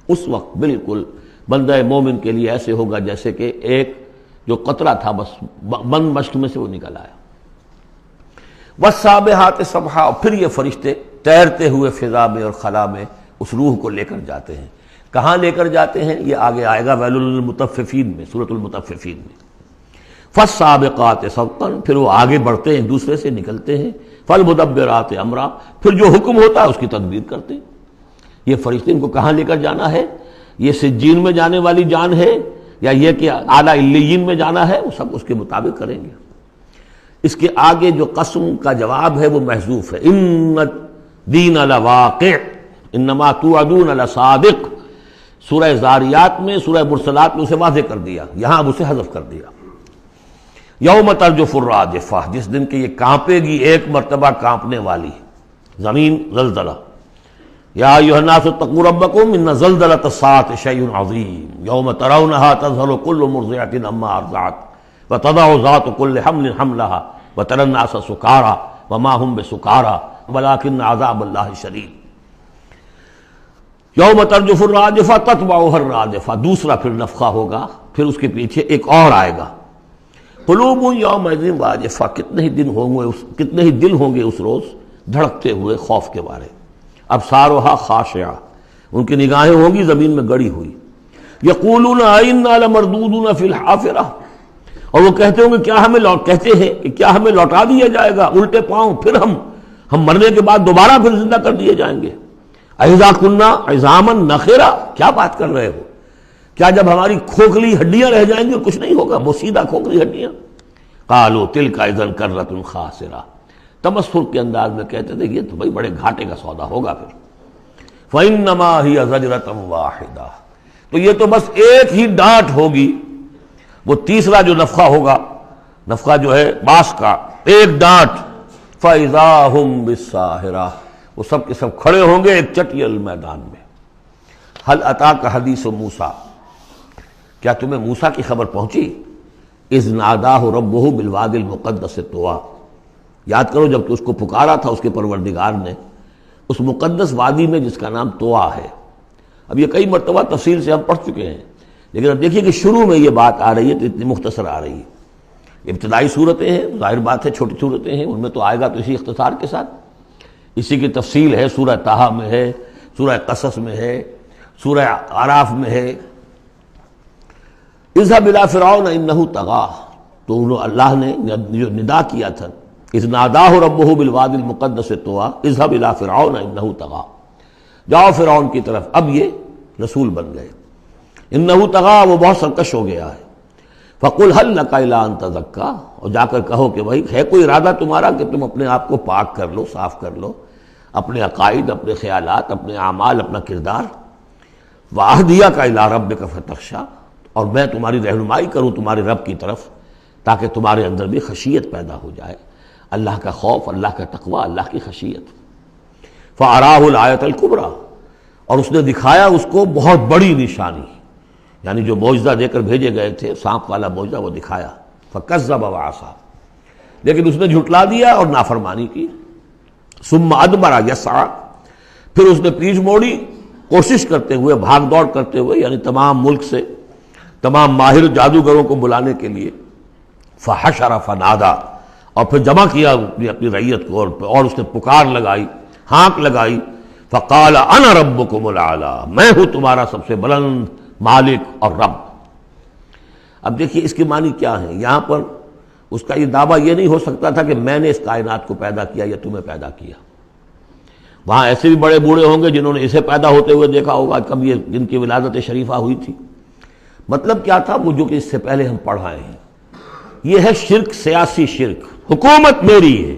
اس وقت بالکل بندہ مومن کے لیے ایسے ہوگا جیسے کہ ایک جو قطرہ تھا بس بند مشک میں سے وہ نکل آیا. والسابحات سبحا، پھر یہ فرشتے تیرتے ہوئے فضا میں اور خلا میں اس روح کو لے کر جاتے ہیں. کہاں لے کر جاتے ہیں یہ آگے آئے گا ویل للمطففین میں، سورۃ المطففین میں. فالسابقات سبقا، پھر وہ آگے بڑھتے ہیں، ایک دوسرے سے نکلتے ہیں. فالمدبرات امرا، پھر جو حکم ہوتا ہے اس کی تدبیر کرتے ہیں. یہ فرشتے ان کو کہاں لے کر جانا ہے، یہ سجین میں جانے والی جان ہے یا یہ کہ اعلیٰ علیین میں جانا ہے، وہ سب اس کے مطابق کریں گے. اس کے آگے جو قسم کا جواب ہے وہ محذوف ہے. ان الدین لواقع انما توعدون لصادق. سورہ زاریات میں، سورہ مرسلات میں اسے واضح کر دیا، یہاں اب اسے حذف کر دیا. یوم ترجف الراجفہ، جس دن کہ یہ کانپے گی ایک مرتبہ کانپنے والی زمین، زلزلہ. یا ایھا الناس اتقوا ربکم ان زلزلۃ الساعۃ شیء عظیم یوم ترونھا تذہل کل مرضعۃ عما ارضعت وتضع ذات کل حمل حملها وتری الناس سکارى وما هم بسکارى ولکن عذاب اللہ شدید. یوم ترجف الراجفہ تتبعها الراجفہ، دوسرا پھر نفخہ ہوگا، پھر اس کے پیچھے ایک اور آئے گا. قلوب یومئذ واجفہ، کتنے ہی دل ہوں گے اس روز دھڑکتے ہوئے خوف کے بارے. ابصارها خاشعہ، ان کی نگاہیں ہوں گی زمین میں گڑی ہوئی. یقولون ائنا لمردودون فی الحافرہ، اور وہ کہتے ہوں گے کیا ہمیں لوٹا دیا جائے گا الٹے پاؤں، پھر ہم مرنے کے بعد دوبارہ پھر زندہ کر دیے جائیں گے. اذا کنا عظاما نخرہ، کیا بات کر رہے ہو، کیا جب ہماری کھوکھلی ہڈیاں رہ جائیں گی اور کچھ نہیں ہوگا؟ وہ سیدھا کھوکھلی ہڈیاں. قالوا تلک اذا کرۃ خاسرہ، تمسخر کے انداز میں کہتے تھے یہ تو بھائی بڑے گھاٹے کا سودا ہوگا پھر. فانما ہی زجرۃ واحدہ، تو یہ تو بس ایک ہی ڈانٹ ہوگی، وہ تیسرا جو نفخہ ہوگا، نفخہ جو ہے باس کا، ایک ڈانٹ. فاذا ہم بالساہرہ، وہ سب کے سب کھڑے ہوں گے ایک چٹیل میدان میں. حل اتاک حدیث موسیٰ، کیا تمہیں موسیٰ کی خبر پہنچی؟ اذ ناداہ ربہ بالوادی المقدس طویٰ، یاد کرو جب تو اس کو پکارا تھا اس کے پروردگار نے اس مقدس وادی میں جس کا نام طویٰ ہے. اب یہ کئی مرتبہ تفصیل سے ہم پڑھ چکے ہیں، لیکن اب دیکھیے کہ شروع میں یہ بات آ رہی ہے تو اتنی مختصر آ رہی ہے. ابتدائی صورتیں ہیں، ظاہر بات ہے چھوٹی صورتیں ہیں، ان میں تو آئے گا تو اسی اختصار کے ساتھ. اسی کی تفصیل ہے، سورہ طٰہٰ میں ہے، سورہ قصص میں ہے، سورہ اعراف میں ہے. اذهب الى فرعون انه طغى، تو اللہ نے جو ندا کیا تھا، اذ ناداہ ربہ بالوادی المقدس طویٰ اذهب الى فرعون انه طغى، جاؤ فرعون کی طرف. اب یہ رسول بن گئے. انه طغى، وہ بہت سرکش ہو گیا ہے. فقل هل لك الى ان تزكى، اور جا کر کہو کہ بھائی ہے کوئی ارادہ تمہارا کہ تم اپنے آپ کو پاک کر لو، صاف کر لو، اپنے عقائد، اپنے خیالات، اپنے اعمال، اپنا کردار. واہدیک الى ربک فتخشى، اور میں تمہاری رہنمائی کروں تمہارے رب کی طرف تاکہ تمہارے اندر بھی خشیت پیدا ہو جائے، اللہ کا خوف، اللہ کا تقوی، اللہ کی خشیت. فَأَرَاهُ الْآيَةَ الْكُبْرىٰ، اور اس نے دکھایا اس کو بہت بڑی نشانی، یعنی جو معجزہ دے کر بھیجے گئے تھے، سانپ والا معجزہ وہ دکھایا. فَكَذَّبَ وَعَصَىٰ، لیکن اس نے جھٹلا دیا اور نافرمانی کی. ثُمَّ أَدْبَرَ يَسْعَىٰ، پھر اس نے پیٹھ موڑی کوشش کرتے ہوئے، بھاگ دوڑ کرتے ہوئے، یعنی تمام ملک سے تمام ماہر جادوگروں کو بلانے کے لیے. فحشر فنادا، اور پھر جمع کیا اپنی رعیت کو، اور اس نے پکار لگائی، ہانک لگائی. فقال انا ربکم الاعلی، میں ہوں تمہارا سب سے بلند مالک اور رب. اب دیکھیے اس کی معنی کیا ہے. یہاں پر اس کا یہ دعویٰ یہ نہیں ہو سکتا تھا کہ میں نے اس کائنات کو پیدا کیا یا تمہیں پیدا کیا. وہاں ایسے بھی بڑے بوڑھے ہوں گے جنہوں نے اسے پیدا ہوتے ہوئے دیکھا ہوگا، کب یہ جن کی ولادت شریفہ ہوئی تھی. مطلب کیا تھا وہ جو کہ اس سے پہلے ہم پڑھائے ہیں. یہ ہے شرک، سیاسی شرک. حکومت میری ہے.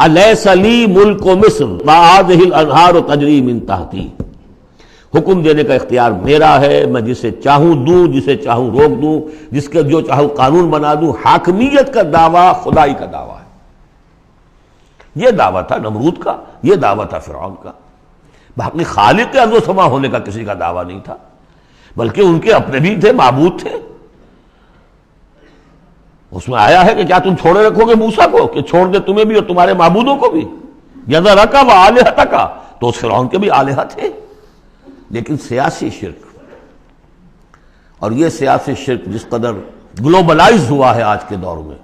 الیس لی ملک مصر وہذہ الانہار تجری من تحتی، حکم دینے کا اختیار میرا ہے، میں جسے چاہوں دوں، جسے چاہوں روک دوں، جس کے جو چاہوں قانون بنا دوں. حاکمیت کا دعویٰ خدائی کا دعویٰ ہے. یہ دعویٰ تھا نمرود کا، یہ دعویٰ تھا فرعون کا. باقی خالق کے ارض و سما ہونے کا کسی کا دعویٰ نہیں تھا، بلکہ ان کے اپنے بھی تھے، معبود تھے. اس میں آیا ہے کہ کیا تم چھوڑے رکھو گے موسیٰ کو کہ چھوڑ دے تمہیں بھی اور تمہارے معبودوں کو بھی؟ یذرک و آلہتک، تو اس فرعون کے بھی آلہہ تھے. لیکن سیاسی شرک، اور یہ سیاسی شرک جس قدر گلوبلائز ہوا ہے آج کے دور میں،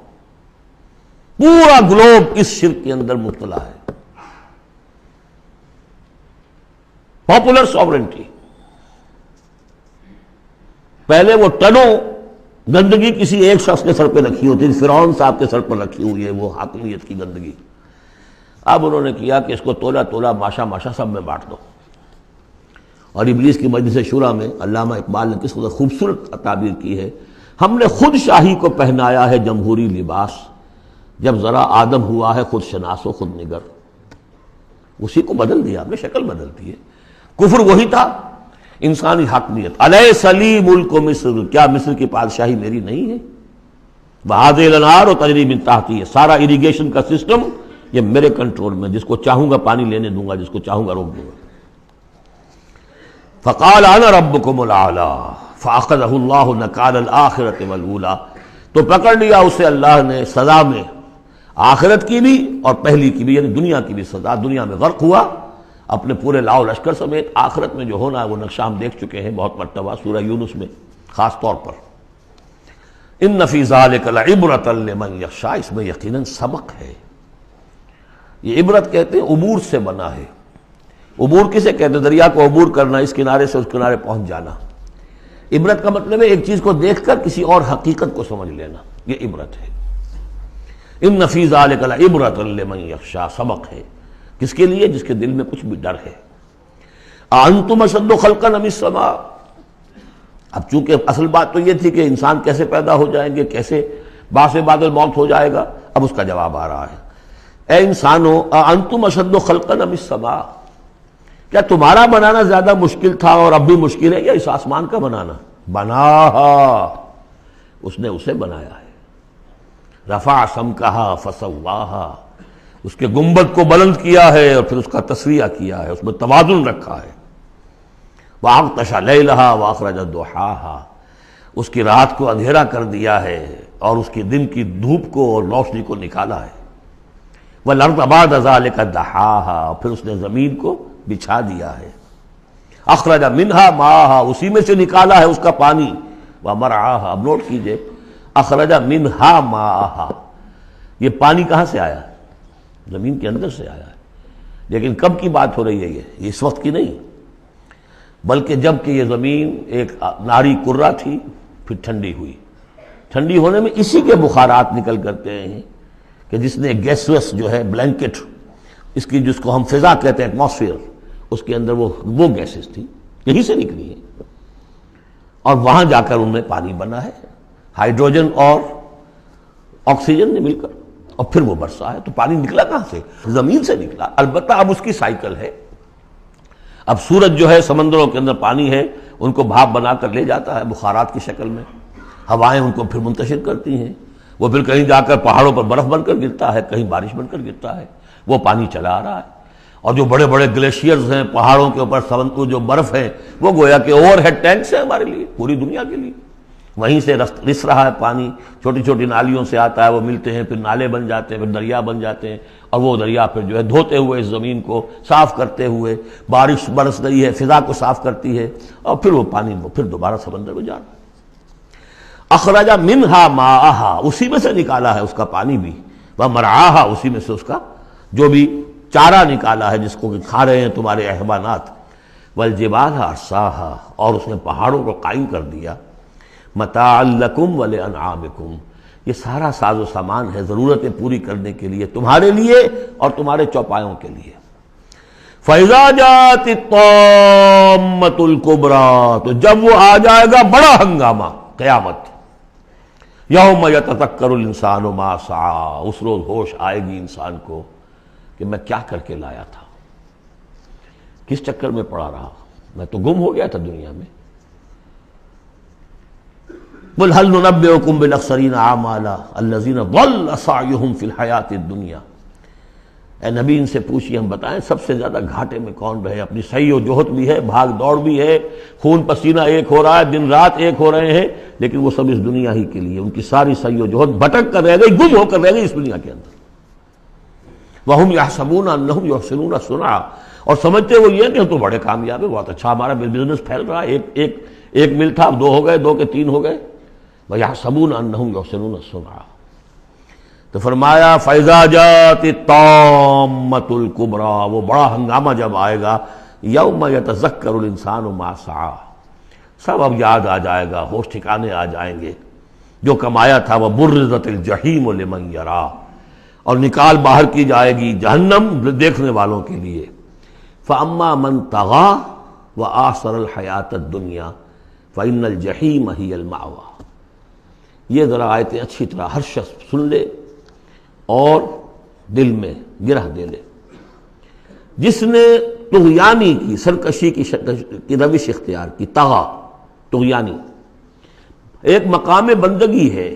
پورا گلوب اس شرک کے اندر مبتلا ہے. پاپولر سوورنٹی، پہلے وہ ٹنوں گندگی کسی ایک شخص کے سر پہ رکھی ہوتی تھی، فرعون صاحب کے سر پر رکھی ہوئی ہے وہ حاکمیت کی گندگی. اب انہوں نے کیا کہ اس کو تولا تولا ماشا ماشا سب میں بانٹ دو. اور ابلیس کی مجلس شورا میں علامہ اقبال نے کس قدر خوبصورت تعبیر کی ہے، ہم نے خود شاہی کو پہنایا ہے جمہوری لباس، جب ذرا آدم ہوا ہے خود شناس و خود نگر. اسی کو بدل دیا، ہم نے شکل بدل دی ہے. کفر وہی تھا، انسانی حاکمیت. الیس لی ملک مصر، کیا مصر کی بادشاہی میری نہیں ہے؟ وہذہ الانہار تجری من تحتی، سارا اریگیشن کا سسٹم یہ میرے کنٹرول میں، جس کو چاہوں گا پانی لینے دوں گا، جس کو چاہوں گا روک دوں گا. فقال انا ربکم الاعلی فاخذہ اللہ نکال الآخرۃ والاولی، تو پکڑ لیا اسے اللہ نے سزا میں، آخرت کی بھی اور پہلی کی بھی، یعنی دنیا کی بھی سزا. دنیا میں غرق ہوا اپنے پورے لاؤ لشکر سمیت. آخرت میں جو ہونا ہے وہ نقشہ ہم دیکھ چکے ہیں بہت مرتبہ سورہ یونس میں خاص طور پر. ان فی ذلک لعبرۃ لمن یخشی، اس میں یقیناً سبق ہے. یہ عبرت کہتے ہیں عبور سے بنا ہے. عبور کسے کہتے ہیں؟ دریا کو عبور کرنا، اس کنارے سے اس کنارے پہنچ جانا. عبرت کا مطلب ہے ایک چیز کو دیکھ کر کسی اور حقیقت کو سمجھ لینا، یہ عبرت ہے. ان فی ذلک لعبرۃ لمن یخشی، سبق ہے کس کے لیے؟ جس کے دل میں کچھ بھی ڈر ہے. انتم اشد خلقا ام السماء. اب چونکہ اصل بات تو یہ تھی کہ انسان کیسے پیدا ہو جائیں گے، کیسے باعث بعد الموت ہو جائے گا، اب اس کا جواب آ رہا ہے. اے انسانو انتم اشد خلقا ام السماء، کیا تمہارا بنانا زیادہ مشکل تھا اور اب بھی مشکل ہے یا اس آسمان کا بنانا؟ بناہا، اس نے اسے بنایا ہے. رفع سمکہا فسواہا، اس کے گنبد کو بلند کیا ہے اور پھر اس کا تسویہ کیا ہے، اس میں توازن رکھا ہے. وَأَغْطَشَ لَيْلَهَا وَأَخْرَجَ ضُحَاهَا، اس کی رات کو اندھیرا کر دیا ہے اور اس کی دن کی دھوپ کو اور روشنی کو نکالا ہے. وَالْأَرْضَ بَعْدَ ذَلِكَ دَحَاهَا، پھر اس نے زمین کو بچھا دیا ہے. اخرج منہا ماءها، اسی میں سے نکالا ہے اس کا پانی. ومرعاها، اب نوٹ کیجئے، اخرج منہا ماءها، یہ پانی کہاں سے آیا ہے؟ زمین کے اندر سے آیا ہے. لیکن کب کی بات ہو رہی ہے؟ یہ اس وقت کی نہیں، بلکہ جب کہ یہ زمین ایک ناری کرہ تھی، پھر ٹھنڈی ہوئی. ٹھنڈی ہونے میں اسی کے بخارات نکل کرتے ہیں کہ جس نے گیسوس جو ہے بلینکٹ، اس کی جس کو ہم فضا کہتے ہیں ایٹماسفیئر، اس کے اندر وہ گیسز تھی، یہی سے نکلی ہے. اور وہاں جا کر ان میں پانی بنا ہے، ہائیڈروجن اور آکسیجن نے مل کر، اور پھر وہ برسا ہے. تو پانی نکلا کہاں سے؟ زمین سے نکلا. البتہ اب اس کی سائیکل ہے. اب سورج جو ہے سمندروں کے اندر پانی ہے، ان کو بھاپ بنا کر لے جاتا ہے بخارات کی شکل میں. ہوائیں ان کو پھر منتشر کرتی ہیں، وہ پھر کہیں جا کر پہاڑوں پر برف بن کر گرتا ہے، کہیں بارش بن کر گرتا ہے. وہ پانی چلا آ رہا ہے. اور جو بڑے بڑے گلیشیئرز ہیں پہاڑوں کے اوپر، سمندر جو برف ہے، وہ گویا کہ اوور ہیڈ ٹینکس ہے ہمارے لیے، پوری دنیا کے لیے. وہیں سے رس رہا ہے پانی، چھوٹی چھوٹی نالیوں سے آتا ہے، وہ ملتے ہیں، پھر نالے بن جاتے ہیں، پھر دریا بن جاتے ہیں. اور وہ دریا پھر جو ہے دھوتے ہوئے اس زمین کو صاف کرتے ہوئے، بارش برس رہی ہے، فضا کو صاف کرتی ہے، اور پھر وہ پانی پھر دوبارہ سمندر میں جا رہا ہے. اخرج منہا ماءہا، اسی میں سے نکالا ہے اس کا پانی بھی. ومرعاہا، اسی میں سے اس کا جو بھی چارہ نکالا ہے جس کو کہ کھا رہے ہیں تمہارے حیوانات. والجبال ارساہا، اور اس نے پہاڑوں کو قائم کر دیا. متاعا لکم ولانعامکم، یہ سارا ساز و سامان ہے ضرورتیں پوری کرنے کے لیے تمہارے لیے اور تمہارے چوپایوں کے لیے. فَإِذَا جَاءَتِ الطَّامَّةُ الْكُبْرَىٰ، تو جب وہ آ جائے گا بڑا ہنگامہ، قیامت. یوم یتذکر الانسان ما سعی، اس روز ہوش آئے گی انسان کو کہ میں کیا کر کے لایا تھا، کس چکر میں پڑا رہا، میں تو گم ہو گیا تھا دنیا میں. قل هل ننبئكم بالاخسرین اعمالا الذین ضل سعیهم فی الحیاۃ الدنیا، اے نبی ان سے پوچھیے ہم بتائیں سب سے زیادہ گھاٹے میں کون رہے، اپنی سعی و جہد بھی ہے، بھاگ دوڑ بھی ہے، خون پسینہ ایک ہو رہا ہے، دن رات ایک ہو رہے ہیں، لیکن وہ سب اس دنیا ہی کے لیے، ان کی ساری سعی و جہد بھٹک کر رہ گئی، گم ہو کر رہ گئی اس دنیا کے اندر. وَهُمْ يَحْسَبُونَ أَنَّهُمْ يُحْسِنُونَ صُنْعًا، اور سمجھتے وہ یہ کہ ہم تو بڑے کامیاب ہیں، بہت اچھا ہمارا بزنس پھیل رہا ہے، ایک مل تھا اب 2 ہو گئے، 2 کے 3 ہو گئے. وَيَحْسَبُونَ أَنَّهُمْ يُحْسِنُونَ صُنْعًا. تو فرمایا فَإِذَا جَاءَتِ الطَّامَّةُ الْكُبْرَىٰ، وہ بڑا ہنگامہ جب آئے گا، یوم یتذکر الانسان ما سعی، سب اب یاد آ جائے گا، ہوش ٹھکانے آ جائیں گے جو کمایا تھا. وَبُرِّزَتِ الجحیم لمن یریٰ، اور نکال باہر کی جائے گی جہنم دیکھنے والوں کے لیے. فَأَمَّا مَنْ طَغَىٰ وَآثَرَ الْحَیَاةَ الدُّنْیَا فَإِنَّ الْجَحِیمَ هِیَ الْمَأْوَىٰ. یہ ذرا آیتیں اچھی طرح ہر شخص سن لے اور دل میں گرہ دے لے. جس نے طغیانی کی، سرکشی کی روش اختیار کی، طغا طغیانی، ایک مقام بندگی ہے،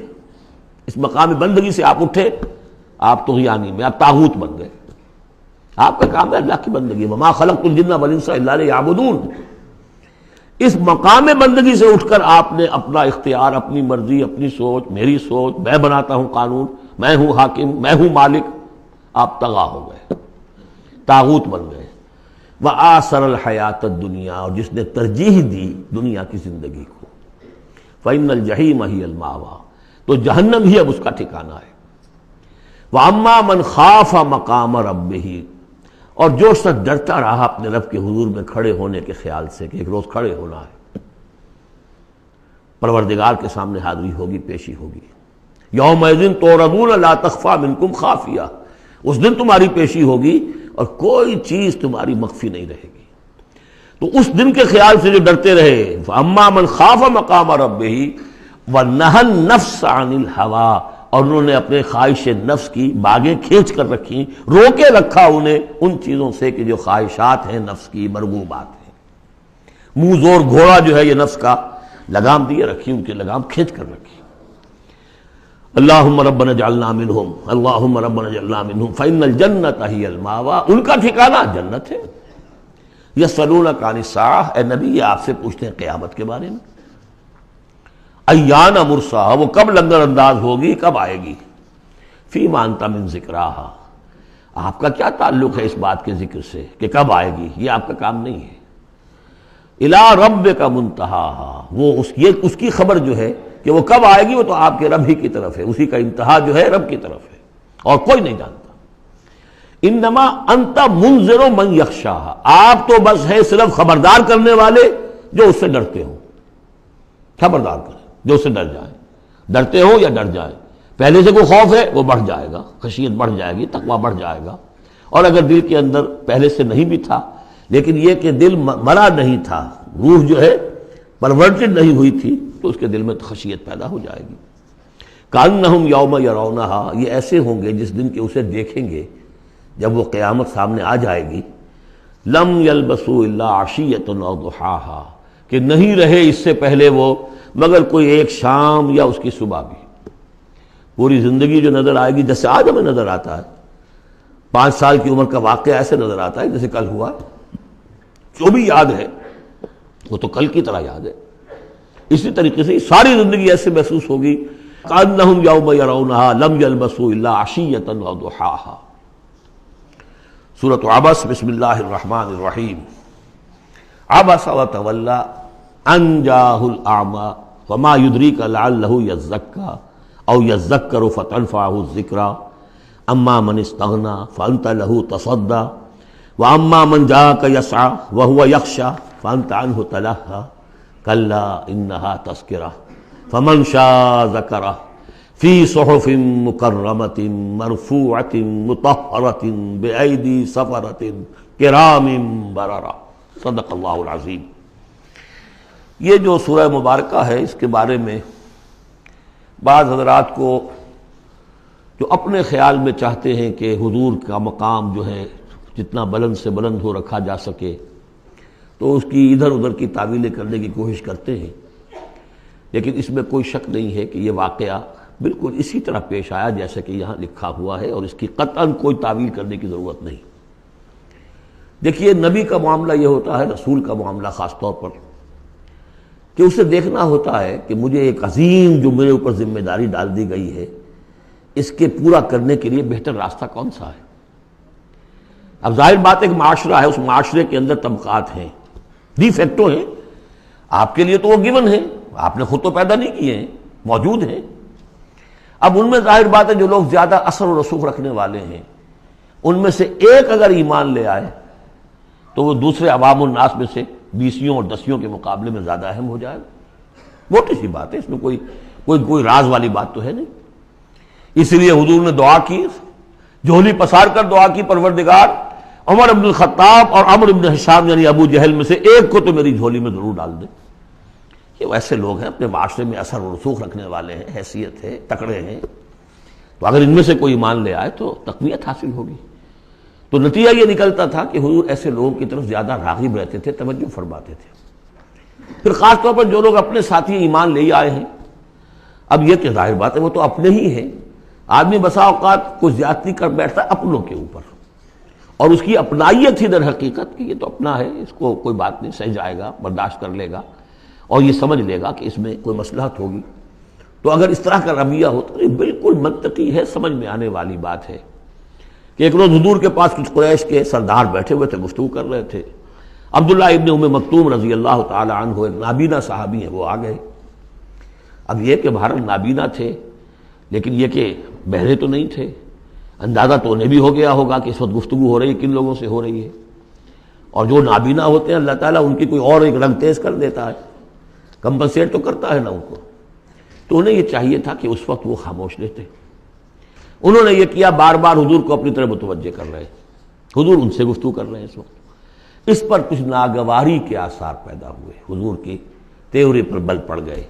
اس مقام بندگی سے آپ اٹھے، آپ طغیانی میں، آپ طاغوت بن گئے. آپ کا کام ہے اللہ کی بندگی، وما خلقت الجن والانس الا لیعبدون. اس مقام بندگی سے اٹھ کر آپ نے اپنا اختیار، اپنی مرضی، اپنی سوچ، میری سوچ، میں بناتا ہوں قانون، میں ہوں حاکم، میں ہوں مالک، آپ طغا ہو گئے، طاغوت بن گئے. وآثر الحیات الدنیا، اور جس نے ترجیح دی دنیا کی زندگی کو، فإن الجحیم ہی المأویٰ، تو جہنم ہی اب اس کا ٹھکانہ ہے. وَأَمَّا مَنْ خَافَ مَقَامَ رَبِّهِ، اور جو شخص ڈرتا رہا اپنے رب کے حضور میں کھڑے ہونے کے خیال سے کہ ایک روز کھڑے ہونا ہے، پروردگار کے سامنے حاضری ہوگی، پیشی ہوگی. یومئذ تعرضون لا تخفی منکم خافیہ، اس دن تمہاری پیشی ہوگی اور کوئی چیز تمہاری مخفی نہیں رہے گی. تو اس دن کے خیال سے جو ڈرتے رہے، فَأَمَّا مَنْ خَافَ مَقَامَ رَبِّهِ وَنَهَى النَّفْسَ عَنِ الْهَوَىٰ، اور انہوں نے اپنے خواہش نفس کی باغیں کھینچ کر رکھی، روکے رکھا انہیں ان چیزوں سے کہ جو خواہشات ہیں نفس کی، مرغوبات ہیں۔ منہ زور گھوڑا جو ہے یہ نفس کا لگام دیے رکھی، ان کے لگام کھینچ کر رکھی۔ اللہم ربنا اجعلنا منہم، اللہم ربنا اجعلنا منہم فإن الجنۃ ہی المأویٰ، ان کا ٹھکانہ جنت ہے۔ یسألونک عن الساعہ، اے نبی یہ آپ سے پوچھتے ہیں قیامت کے بارے میں، ایان مرساہا، وہ کب لنگر انداز ہوگی، کب آئے گی، فیما انت من ذکراہا، آپ کا کیا تعلق ہے اس بات کے ذکر سے کہ کب آئے گی، یہ آپ کا کام نہیں ہے۔ الی ربک منتہاہا، وہ اس کی خبر جو ہے کہ وہ کب آئے گی وہ تو آپ کے رب ہی کی طرف ہے، اسی کا انتہا جو ہے رب کی طرف ہے، اور کوئی نہیں جانتا۔ انما انت منذر من یخشاہا، آپ تو بس ہے صرف خبردار کرنے والے جو اس سے ڈرتے ہوں، خبردار کریں جو اس سے ڈر جائیں، ڈرتے ہو یا ڈر جائیں۔ پہلے سے کوئی خوف ہے وہ بڑھ جائے گا، خشیت بڑھ جائے گی، تقویٰ بڑھ جائے گا، اور اگر دل کے اندر پہلے سے نہیں بھی تھا لیکن یہ کہ دل مرا نہیں تھا، روح جو ہے پرورٹڈ نہیں ہوئی تھی، تو اس کے دل میں خشیت پیدا ہو جائے گی۔ کأنہم یوم یرونہا، یہ ایسے ہوں گے جس دن کے اسے دیکھیں گے جب وہ قیامت سامنے آ جائے گی، لم یلبسوا الا عشیۃ او ضحاہا، کہ نہیں رہے اس سے پہلے وہ مگر کوئی ایک شام یا اس کی صبح بھی۔ پوری زندگی جو نظر آئے گی جیسے آج ہمیں نظر آتا ہے، 5 سال کی عمر کا واقعہ ایسے نظر آتا ہے جیسے کل ہوا، جو بھی یاد ہے وہ تو کل کی طرح یاد ہے۔ اسی طریقے سے ساری زندگی ایسے محسوس ہوگی، کأنہم یوم یرونہا لم یلبسوا الا عشیۃ او ضحاہا۔ سورۃ عبس، بسم اللہ الرحمن الرحیم۔ عبس وتولی ان جاءہ الاعمی وما یدریک لعلہ یزکی او یذکر فتنفعہ الذکریٰ اما من استغنی فانت لہ تصدی واما من جاءک یسعی وہو یخشی فانت عنہ تلہی کلا انہا تذکرہ فمن شاء ذکرہ فی صحف مکرمۃ مرفوعۃ مطہرۃ بأیدی سفرۃ کرام بررہ۔ صدق اللہ العظیم۔ یہ جو سورہ مبارکہ ہے اس کے بارے میں بعض حضرات کو جو اپنے خیال میں چاہتے ہیں کہ حضور کا مقام جو ہے جتنا بلند سے بلند ہو رکھا جا سکے تو اس کی ادھر ادھر کی تعویلیں کرنے کی کوشش کرتے ہیں، لیکن اس میں کوئی شک نہیں ہے کہ یہ واقعہ بالکل اسی طرح پیش آیا جیسا کہ یہاں لکھا ہوا ہے، اور اس کی قطعاً کوئی تعویل کرنے کی ضرورت نہیں۔ دیکھیے نبی کا معاملہ یہ ہوتا ہے، رسول کا معاملہ خاص طور پر، کہ اسے دیکھنا ہوتا ہے کہ مجھے ایک عظیم جو میرے اوپر ذمہ داری ڈال دی گئی ہے اس کے پورا کرنے کے لیے بہتر راستہ کون سا ہے۔ اب ظاہر بات ایک معاشرہ ہے، اس معاشرے کے اندر طبقات ہیں، ڈی فیکٹو ہیں، آپ کے لیے تو وہ گیون ہیں، آپ نے خود تو پیدا نہیں کیے ہیں، موجود ہیں۔ اب ان میں ظاہر بات ہے جو لوگ زیادہ اثر و رسوخ رکھنے والے ہیں ان میں سے ایک اگر ایمان لے آئے تو وہ دوسرے عوام الناس میں سے 20 اور 10 کے مقابلے میں زیادہ اہم ہو جائے گا۔ موٹی سی بات ہے، اس میں کوئی راز والی بات تو ہے نہیں۔ اس لیے حضور نے دعا کی، جھولی پسار کر دعا کی، پروردگار عمر بن الخطاب اور عمرو بن ہشام یعنی ابو جہل میں سے ایک کو تو میری جھولی میں ضرور ڈال دے۔ یہ ویسے لوگ ہیں اپنے معاشرے میں اثر و رسوخ رکھنے والے ہیں، حیثیت ہے، تکڑے ہیں، تو اگر ان میں سے کوئی ایمان لے آئے تو تقویت حاصل ہوگی۔ تو نتیجہ یہ نکلتا تھا کہ حضور ایسے لوگوں کی طرف زیادہ راغب رہتے تھے، توجہ فرماتے تھے۔ پھر خاص طور پر جو لوگ اپنے ساتھی ایمان لے آئے ہیں، اب یہ کہ ظاہر بات ہے وہ تو اپنے ہی ہیں، آدمی بسا اوقات کوئی زیادتی کر بیٹھتا ہے اپنوں کے اوپر، اور اس کی اپنائیت ہی در حقیقت کہ یہ تو اپنا ہے، اس کو کوئی بات نہیں، سہ جائے گا، برداشت کر لے گا، اور یہ سمجھ لے گا کہ اس میں کوئی مصلحت ہوگی۔ تو اگر اس طرح کا رویہ ہو تو یہ بالکل منطقی ہے، سمجھ میں آنے والی بات ہے کہ ایک روز حضور کے پاس کچھ قریش کے سردار بیٹھے ہوئے تھے، گفتگو کر رہے تھے۔ عبداللہ ابن ام مکتوم رضی اللہ تعالی عنہ ایک نابینا صحابی ہیں، وہ آ گئے۔ اب یہ کہ بہرحال نابینا تھے لیکن یہ کہ بہرے تو نہیں تھے، اندازہ تو انہیں بھی ہو گیا ہوگا کہ اس وقت گفتگو ہو رہی ہے کن لوگوں سے ہو رہی ہے، اور جو نابینا ہوتے ہیں اللہ تعالیٰ ان کی کوئی اور ایک رنگ تیز کر دیتا ہے، کمپنسیٹ تو کرتا ہے نا ان کو۔ تو انہیں یہ چاہیے تھا کہ اس وقت وہ خاموش رہتے، انہوں نے یہ کیا، بار بار حضور کو اپنی طرف متوجہ کر رہے ہیں، حضور ان سے گفتگو کر رہے ہیں اس وقت۔ اس پر کچھ ناگواری کے آثار پیدا ہوئے، حضور کی تیوری پر بل پڑ گئے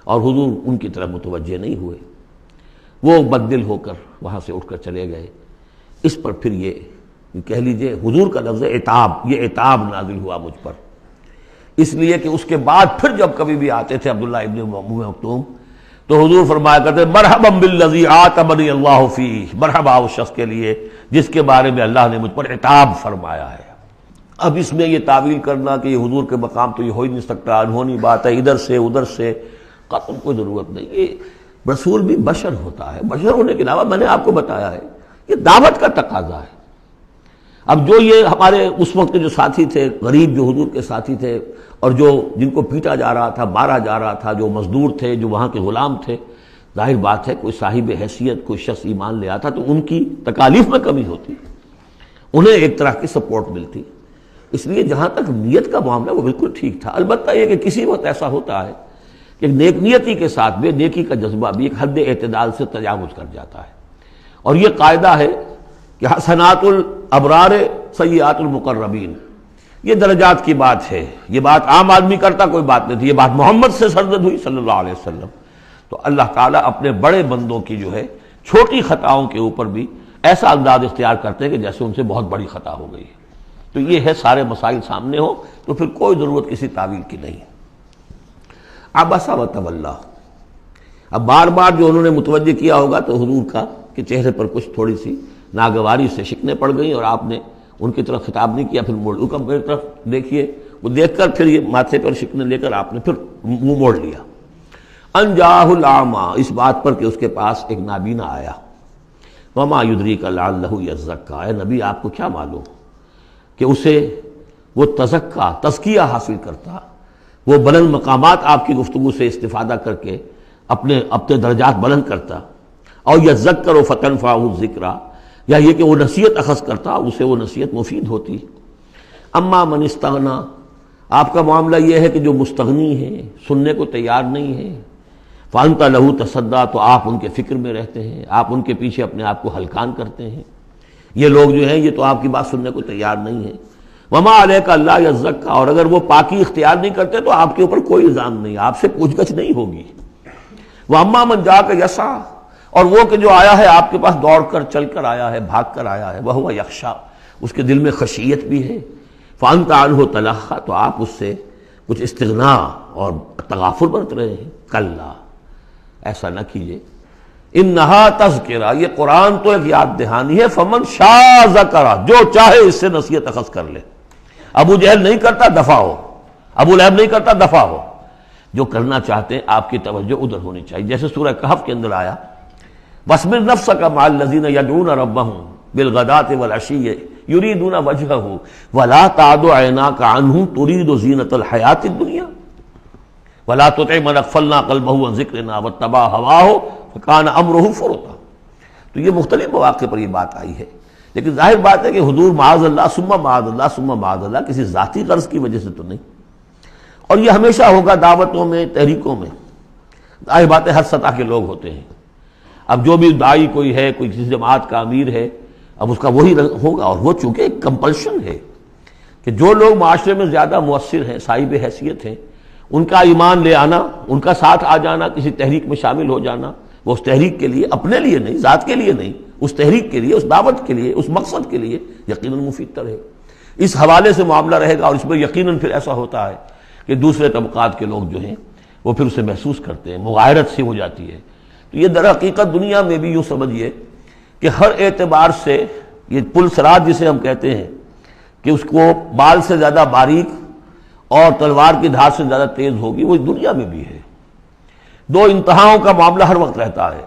اور حضور ان کی طرف متوجہ نہیں ہوئے، وہ بددل ہو کر وہاں سے اٹھ کر چلے گئے۔ اس پر پھر یہ کہہ لیجئے حضور کا لفظ عتاب، یہ عتاب نازل ہوا مجھ پر، اس لیے کہ اس کے بعد پھر جب کبھی بھی آتے تھے عبداللہ ابن ام مکتوم تو حضور فرمایا کرتے مرحبا بالذی عاتبنی اللہ فیہ، مرحبا اس شخص کے لیے جس کے بارے میں اللہ نے مجھ پر عتاب فرمایا ہے۔ اب اس میں یہ تعویل کرنا کہ یہ حضور کے مقام تو یہ ہو ہی نہیں سکتا، انہونی بات ہے، ادھر سے ادھر سے، قطعاً کوئی ضرورت نہیں۔ یہ رسول بھی بشر ہوتا ہے، بشر ہونے کے علاوہ میں نے آپ کو بتایا ہے یہ دعوت کا تقاضا ہے۔ اب جو یہ ہمارے اس وقت کے جو ساتھی تھے، غریب جو حضور کے ساتھی تھے، اور جو جن کو پیٹا جا رہا تھا، مارا جا رہا تھا، جو مزدور تھے، جو وہاں کے غلام تھے، ظاہر بات ہے کوئی صاحب حیثیت کوئی شخص ایمان لے آتا تو ان کی تکالیف میں کمی ہوتی، انہیں ایک طرح کی سپورٹ ملتی۔ اس لیے جہاں تک نیت کا معاملہ وہ بالکل ٹھیک تھا، البتہ یہ کہ کسی وقت ایسا ہوتا ہے کہ نیک نیتی کے ساتھ بے نیکی کا جذبہ بھی ایک حد اعتدال سے تجاوز کر جاتا ہے، اور یہ قاعدہ ہے کہ حسنات الابرار سیئات المقربین، یہ درجات کی بات ہے، یہ بات عام آدمی کرتا کوئی بات نہیں تھی، یہ بات محمد سے سرزد ہوئی صلی اللہ علیہ وسلم۔ تو اللہ تعالیٰ اپنے بڑے بندوں کی جو ہے چھوٹی خطاؤں کے اوپر بھی ایسا انداز اختیار کرتے ہیں کہ جیسے ان سے بہت بڑی خطا ہو گئی ہے۔ تو یہ ہے سارے مسائل سامنے ہو تو پھر کوئی ضرورت کسی تعویل کی نہیں۔ عبس وتولی، اب بار بار جو انہوں نے متوجہ کیا ہوگا تو حضور کا کہ چہرے پر کچھ تھوڑی سی ناگواری سے شکنیں پڑ گئیں، اور آپ نے ان کی طرف خطاب نہیں کیا، پھر موڑ کا میری طرف دیکھیے، وہ دیکھ کر پھر یہ ماتھے پر شکنیں لے کر آپ نے پھر منہ موڑ لیا۔ ان جاءہ الاعمی، اس بات پر کہ اس کے پاس ایک نابینا آیا، وما یدریک لعلہ یزکیٰ، اے نبی آپ کو کیا معلوم کہ اسے وہ تزکیہ حاصل کرتا، وہ بلند مقامات آپ کی گفتگو سے استفادہ کر کے اپنے درجات بلند کرتا، اور یذکر فتنفعہ الذکریٰ، یا یہ کہ وہ نصیحت اخذ کرتا اسے وہ نصیحت مفید ہوتی۔ اما من استغنا، آپ کا معاملہ یہ ہے کہ جو مستغنی ہے، سننے کو تیار نہیں ہے، فانت لہ تصدیٰ، تو آپ ان کے فکر میں رہتے ہیں، آپ ان کے پیچھے اپنے آپ کو ہلکان کرتے ہیں۔ یہ لوگ جو ہیں یہ تو آپ کی بات سننے کو تیار نہیں ہے۔ وما علیک اللہ یزکیٰ، اور اگر وہ پاکی اختیار نہیں کرتے تو آپ کے اوپر کوئی الزام نہیں، آپ سے پوچھ گچھ نہیں ہوگی۔ واما من جاءک یسعیٰ، اور وہ کہ جو آیا ہے آپ کے پاس دوڑ کر چل کر آیا ہے، بھاگ کر آیا ہے، وہو یخشیٰ، اس کے دل میں خشیت بھی ہے، فانت عنہ تلہیٰ، تو آپ اس سے کچھ استغنا اور تغافل برت رہے ہیں۔ کلا، ایسا نہ کیجیے، انہا تذکرہ، یہ قرآن تو ایک یاد دہانی ہے، فمن شاء ذکرہ، جو چاہے اس سے نصیحت اخذ کر لے۔ ابو جہل نہیں کرتا دفع ہو، ابو لہب نہیں کرتا دفع ہو، جو کرنا چاہتے ہیں آپ کی توجہ ادھر ہونی چاہیے، جیسے سورہ کہف کے اندر آیا وَاصْبِرْ نَفْسَكَ مَعَ الَّذِينَ يَدْعُونَ رَبَّهُمْ بِالْغَدَاةِ وَالْعَشِيِّ يُرِيدُونَ وَجْهَهُ وَلَا تَعْدُ عَيْنَاكَ عَنْهُمْ تُرِيدُ زِينَةَ الْحَيَاةِ الدُّنْيَا وَلَا تُطِعْ مَنْ أَغْفَلْنَا قَلْبَهُ عَنْ ذِكْرِنَا وَاتَّبَعَ هَوَاهُ فَكَانَ أَمْرُهُ فُرُطًا۔ تو یہ مختلف مواقع پر یہ بات آئی ہے، لیکن ظاہر بات ہے کہ حضور معاذ اللہ ثم معاذ اللہ ثم معاذ اللہ کسی ذاتی غرض کی وجہ سے تو نہیں، اور یہ ہمیشہ ہوگا دعوتوں میں، تحریکوں میں، ظاہر بات ہے ہر سطح کے لوگ ہوتے ہیں۔ اب جو بھی داعی کوئی ہے، کوئی کسی جماعت کا امیر ہے، اب اس کا وہی ہوگا، اور وہ چونکہ ایک کمپلشن ہے کہ جو لوگ معاشرے میں زیادہ مؤثر ہیں، صاحب حیثیت ہیں، ان کا ایمان لے آنا، ان کا ساتھ آ جانا، کسی تحریک میں شامل ہو جانا، وہ اس تحریک کے لیے، اپنے لیے نہیں، ذات کے لیے نہیں، اس تحریک کے لیے، اس دعوت کے لیے، اس مقصد کے لیے یقیناً مفید تر ہے۔ اس حوالے سے معاملہ رہے گا، اور اس میں یقیناً پھر ایسا ہوتا ہے کہ دوسرے طبقات کے لوگ جو ہیں وہ پھر اسے محسوس کرتے ہیں، مغایرت سی ہو جاتی ہے۔ تو یہ در حقیقت دنیا میں بھی یوں سمجھیے کہ ہر اعتبار سے یہ پل صراط جسے ہم کہتے ہیں کہ اس کو بال سے زیادہ باریک اور تلوار کی دھار سے زیادہ تیز ہوگی، وہ دنیا میں بھی ہے۔ دو انتہاؤں کا معاملہ ہر وقت رہتا ہے۔